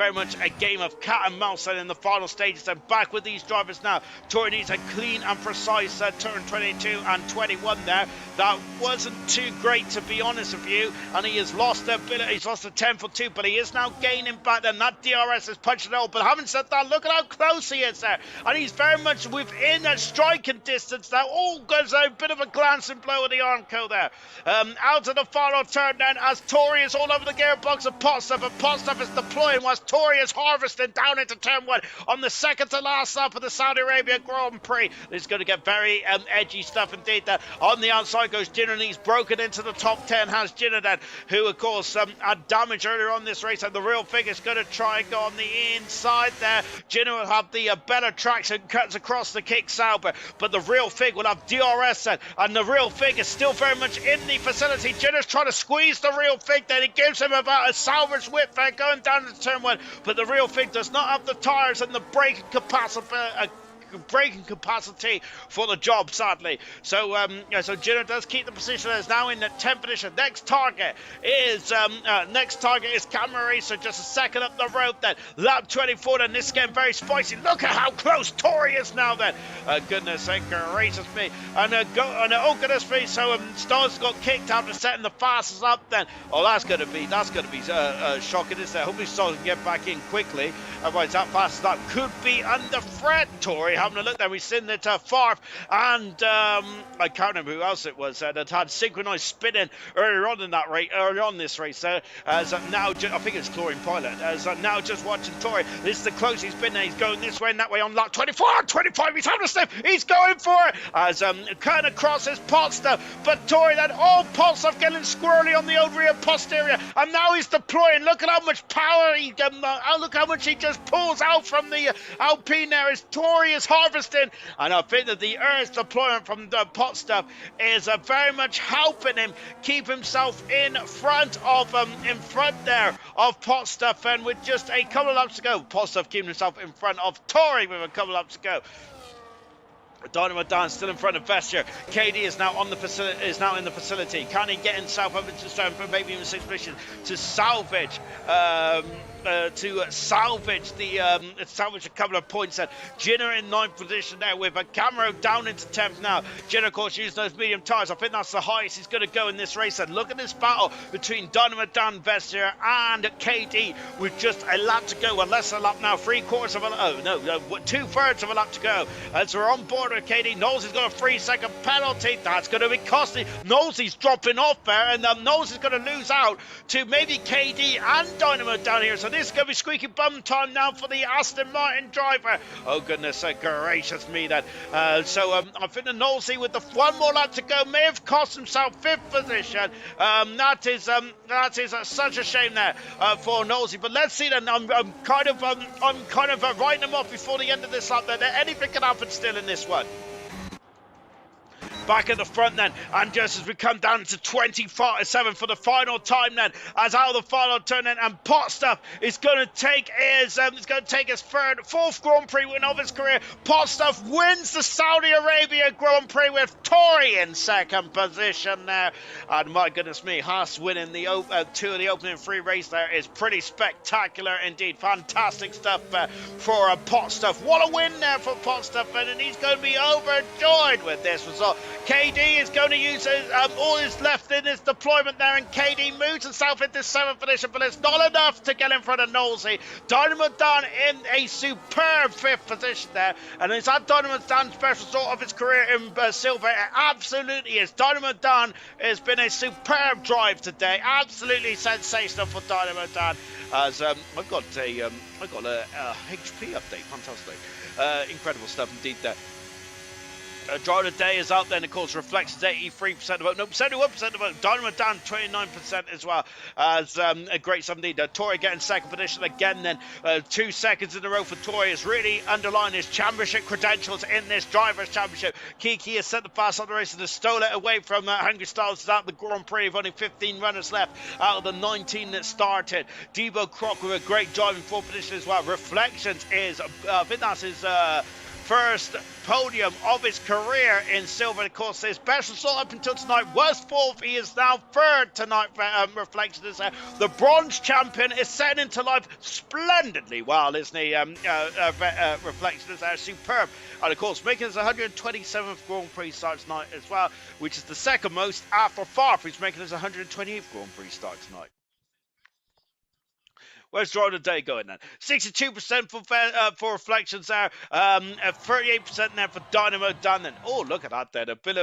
game of cat and mouse in the final stages. And back with these drivers now. Tori needs a clean and precise turn 22 and 21 there. That wasn't too great, to be honest with you, and he has lost a bit. He's lost a 10th or 2, but he is now gaining back. And that DRS is punching it all. But having said that, look at how close he is there, and he's very much within a striking distance now. Oh, there's a bit of a glancing blow of the Armco there. Out of the final turn then, as Tori is all over the gearbox of Potstuff, and Potstuff is deploying whilst Tori is harvesting down into turn 1 on the second to last lap of the Saudi Arabia Grand Prix. This is going to get very edgy stuff indeed there. On the outside goes Jinner, and he's broken into the top 10, has Jinner then, who of course had damage earlier on this race, and the real fig is going to try and go on the inside there. Jinner will have the better traction, cuts across the kick Sauber, but the real fig will have DRS then, and the real fig is still very much in the facility. Jinner's trying to squeeze the real fig then. He gives him about a salvage whip there going down to turn 1, but the real fig does not have the tyres and the braking capacity for the job, sadly. So so Jinner does keep the position. Is now in the 10th position. Next target is Camera Racer, just a second up the road then. Lap 24 then. This is getting very spicy. Look at how close Tori is now then. Goodness sake, Racer's me. And oh goodness me, so Stars got kicked after setting the fastest up then. Oh, that's gonna be shocking, isn't it? Hopefully Stars can get back in quickly. Otherwise that fastest up could be under threat. Tori having a look there, we've seen that Farf and I can't remember who else it was that had synchronized spinning earlier on in that race, earlier on this race. As now, I think it's Chlorine Pilot. As now just watching Tori, this is the closest he's been there. He's going this way and that way on lap 24, 25. He's having a sniff. He's going for it as kind of crosses Potstuff, but Tori then Potstuff getting squirrely on the old rear posterior, and now he's deploying. Look at how much power look how much he just pulls out from the Alpine there as Tori is harvesting, and I think that the Earth deployment from the pot stuff is very much helping him keep himself in front there of pot stuff, and with just a couple of laps to go, pot stuff keeping himself in front of Tory with a couple of laps to go. Dynamo Dan still in front of Vestier. KD is now in the facility. Can he get himself up into strength, maybe even sixth position to salvage salvage a couple of points then. Jenner in ninth position there with a Camaro down into 10th now. Jenner, of course, using those medium tyres. I think that's the highest he's going to go in this race. And look at this battle between Dynamo Dan Vestier and KD with just a lap to go. Well, less than a lap now. 2/3 of a lap to go. As we're on board with KD, Knowles has got a 3-second penalty. That's going to be costly. Knowles is dropping off there, and Knowles is going to lose out to maybe KD and Dynamo down here. So this is going to be squeaky bum time now for the Aston Martin driver. Oh, goodness gracious me then. I think the Knowlesy with the one more lap to go may have cost himself 5th position. That is such a shame there for Knowlesy. But let's see then. I'm kind of writing them off before the end of this lap. That anything can happen still in this one. Back at the front then, and just as we come down to 27 for the final time then, as out of the final turn then, and Pot Stuff is going to take his fourth Grand Prix win of his career. Pot Stuff wins the Saudi Arabia Grand Prix with Tory in second position there, and my goodness me, Haas winning the two of the opening 3 races there is pretty spectacular indeed. Fantastic stuff for Pot Stuff. What a win there for Pot Stuff, and he's going to be overjoyed with this result. KD is going to use all his left in his deployment there, and KD moves himself into 7th position, but it's not enough to get in front of Knowlesy. Dynamo Dan in a superb 5th position there, and is that Dynamo Dan's best result of his career in silver? It absolutely is. Dynamo Dan has been a superb drive today, absolutely sensational for Dynamo Dan. As I've got a HP update, fantastic, incredible stuff indeed there. Driver of the day is out then, of course, Reflections 83% of the vote, no, 71% of the vote, Dynamo Dan 29% as well, as a great stuff indeed. Tory getting second position again then, 2 seconds in a row for Tory is really underlining his championship credentials in this Drivers' Championship. Kiki has set the fast on the race and has stolen it away from Hungry Styles out the Grand Prix with only 15 runners left out of the 19 that started. Debo Croc with a great drive in 4th position as well. Reflections is, I think that's his first podium of his career in silver. Of course, his best result up until tonight was 4th. He is now 3rd tonight for Reflections. The bronze champion is setting into life splendidly well, isn't he? Reflections are superb. And of course, making his 127th Grand Prix start tonight as well, which is the second most after Farf, who's making his 128th Grand Prix start tonight. Where's Driver of the Day going then? 62% for Reflections there, 38% there for Dynamo Dan then. Oh, look at that then, a bit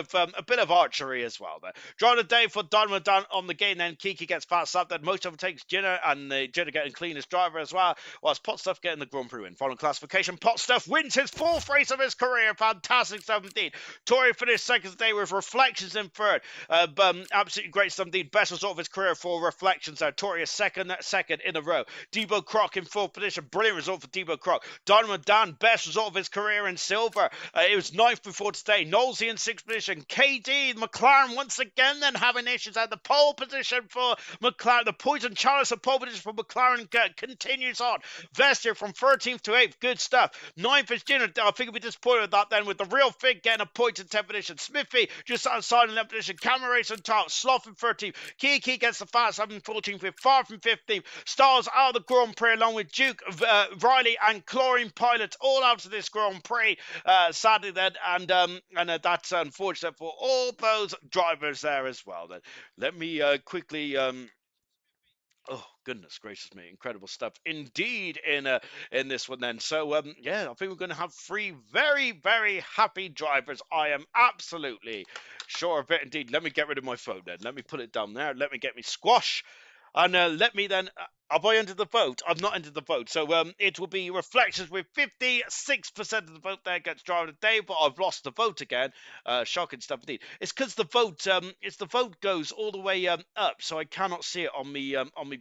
of archery as well there. Driver of the Day for Dynamo Dan on the gain then. Kiki gets fast up then. Most of them takes Jenner, and Jenner getting cleanest driver as well. Whilst Pot Stuff getting the Grand Prix win. Final classification, Pot Stuff wins his 4th race of his career. Fantastic stuff indeed. Tory finished second today with Reflections in 3rd. Absolutely great stuff indeed. Best result of his career for Reflections there. Tory is second in a row. Debo Croc in 4th position. Brilliant result for Debo Croc. Dynamo Dan, best result of his career in silver. It was 9th before today. Knowlesy in 6th position. KD, McLaren once again then having issues at the pole position for McLaren. The Poison Chalice of pole position for McLaren continues on. Vestier from 13th to 8th. Good stuff. 9th is Jenner. I think we'll be disappointed with that then, with the Real Fig getting a point in 10th position. Smithy just outside in 11th position. Camera Race on top. Sloth in 13th. Kiki gets the fast up in 14th with Far from 15th. Styles out of the Grand Prix along with Duke, Riley and Chlorine Pilots all out of this Grand Prix, sadly then, and that's unfortunate for all those drivers there as well. Then let me quickly oh, goodness gracious me. Incredible stuff indeed in this one then. So, yeah, I think we're going to have 3 very, very happy drivers. I am absolutely sure of it indeed. Let me get rid of my phone then. Let me put it down there. Let me get me squash. And let me then Have I entered the vote? I've not entered the vote. So it will be Reflections with 56% of the vote there gets driver of the day, but I've lost the vote again. Shocking stuff indeed. It's because the vote goes all the way up, so I cannot see it on me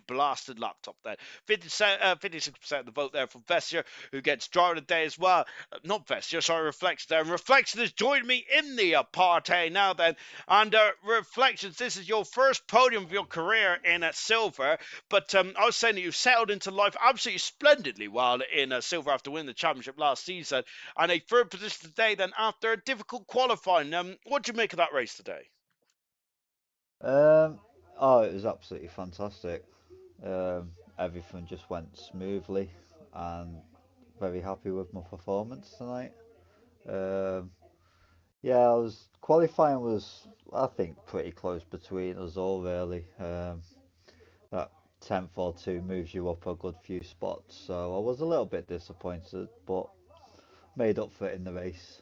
blasted laptop there. 56% of the vote there for Vestia, who gets driver of the day as well. Not Vestia, sorry, Reflections there. And Reflections has joined me in the party now then. And Reflections, this is your first podium of your career in silver. But I was saying that you've settled into life absolutely splendidly while in silver after winning the championship last season, and a third position today. Then after a difficult qualifying, what do you make of that race today? Um, oh, it was absolutely fantastic. Everything just went smoothly, and very happy with my performance tonight. Um, yeah, I was qualifying was I think pretty close between us all really. That 10th or two moves you up a good few spots, so I was a little bit disappointed, but made up for it in the race,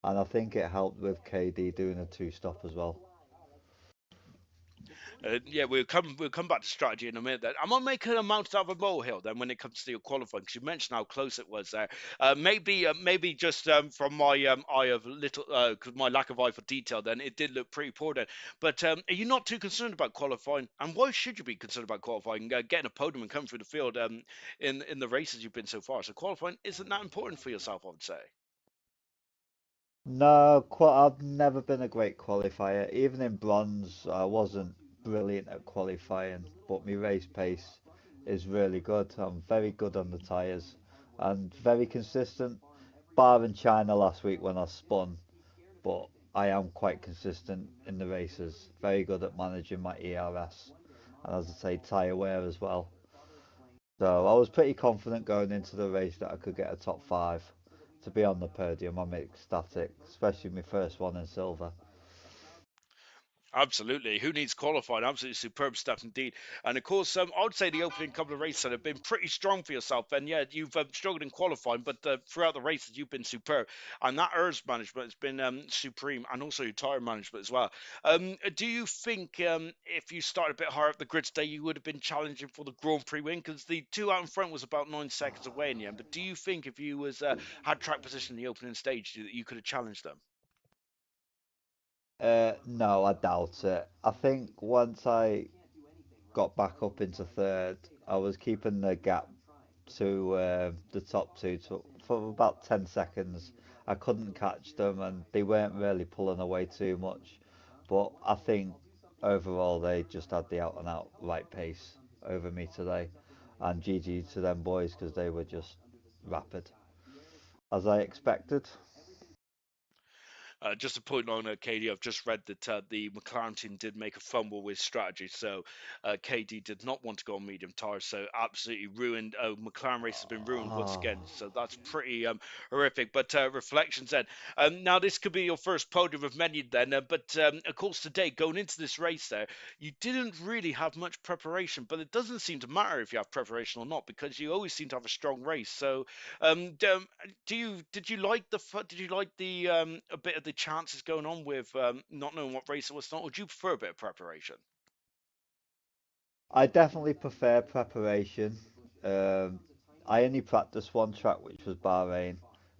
and I think it helped with KD doing a two stop as well. Yeah, we'll come back to strategy in a minute. Then am I making a mountain out of a molehill? Then when it comes to your qualifying, because you mentioned how close it was there. Maybe just from my eye of little, cause my lack of eye for detail, then it did look pretty poor then. But are you not too concerned about qualifying? And why should you be concerned about qualifying? Getting a podium and coming through the field in the races you've been so far. So qualifying isn't that important for yourself, I would say. No, I've never been a great qualifier. Even in bronze, I wasn't brilliant at qualifying, but my race pace is really good. I'm very good on the tyres and very consistent, bar in China last week when I spun, but I am quite consistent in the races. Very good at managing my ERS and, as I say, tyre wear as well. So I was pretty confident going into the race that I could get a top five. To be on the podium, I'm ecstatic, especially my first one in silver. Absolutely. Who needs qualifying? Absolutely superb stuff indeed. And of course, I would say the opening couple of races have been pretty strong for yourself. And yeah, you've struggled in qualifying, but throughout the races, you've been superb. And that ERS management has been supreme, and also your tyre management as well. Do you think if you started a bit higher up the grid today, you would have been challenging for the Grand Prix win? Because the two out in front was about 9 seconds away in the end. But do you think if you was had track position in the opening stage, that you could have challenged them? No, I doubt it. I think once I got back up into third, I was keeping the gap to the top two for about 10 seconds. I couldn't catch them and they weren't really pulling away too much. But I think overall they just had the out and out right pace over me today. And GG to them boys because they were just rapid, as I expected. Just a point on KD, I've just read that the McLaren team did make a fumble with strategy, so KD did not want to go on medium tires, so absolutely ruined. McLaren race has been ruined once Oh, again, so that's pretty horrific. But reflections then. Now this could be your first podium of many then, but of course today going into this race there, you didn't really have much preparation, but it doesn't seem to matter if you have preparation or not because you always seem to have a strong race. So did you like did you like the a bit of the chances going on with not knowing what race it was not? Or do you prefer a bit of preparation? I definitely prefer preparation. Um, I only practiced one track, which was Bahrain.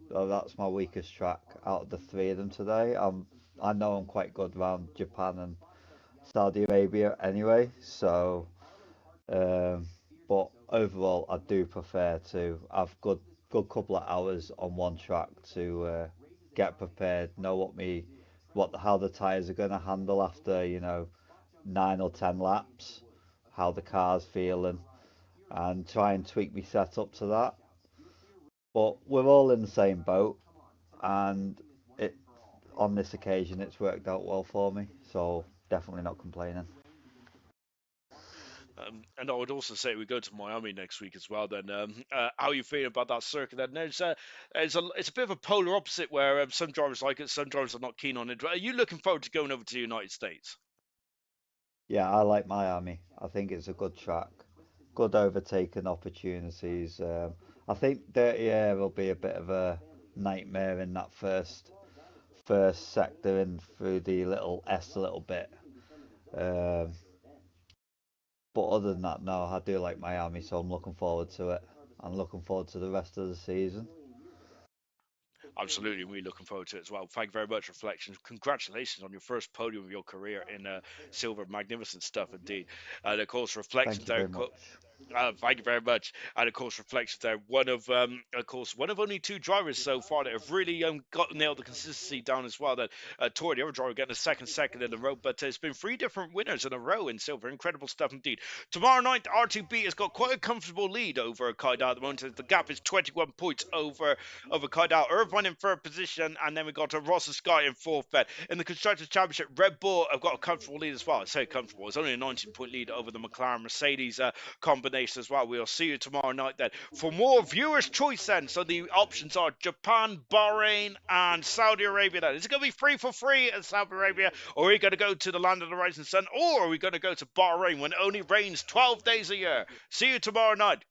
So that's my weakest track out of the three of them today. I know I'm quite good around Japan and Saudi Arabia anyway. So, um, but overall, I do prefer to have good couple of hours on one track to get prepared, know how the tires are going to handle after 9 or 10 laps, how the car's feeling, and try and tweak my setup to that. But we're all in the same boat, and it on this occasion it's worked out well for me, so definitely not complaining. And I would also say we go to Miami next week as well. Then, how are you feeling about that circuit? Then it's a bit of a polar opposite where some drivers like it, some drivers are not keen on it. Are you looking forward to going over to the United States? Yeah, I like Miami. I think it's a good track, good overtaking opportunities. I think Dirty Air will be a bit of a nightmare in that first sector and through the little S a little bit. Um, But other than that, no, I do like Miami, so I'm looking forward to it. I'm looking forward to the rest of the season. Absolutely, we're looking forward to it as well. Thank you very much, Reflections. Congratulations on your first podium of your career in silver. Magnificent stuff indeed. And of course, Thank Reflections you there. very much. Thank you very much. And of course, Reflections there. One of only two drivers so far that have really got nailed the consistency down as well. That Tori, the other driver, getting a second in a row, but it's been three different winners in a row in silver. Incredible stuff indeed. Tomorrow night, R2B has got quite a comfortable lead over Kaida at the moment. The gap is 21 points over Kaida. Irvine in third position, and then we got Ross and Sky in fourth. Bet in the constructors championship, Red Bull have got a comfortable lead as well. I say comfortable. It's only a 19-point lead over the McLaren Mercedes combination as well. We'll see you tomorrow night then for more viewers' choice then. So the options are Japan, Bahrain, and Saudi Arabia then. Is it going to be free for free in Saudi Arabia, or are we going to go to the land of the rising sun, or are we going to go to Bahrain when it only rains 12 days a year? See you tomorrow night.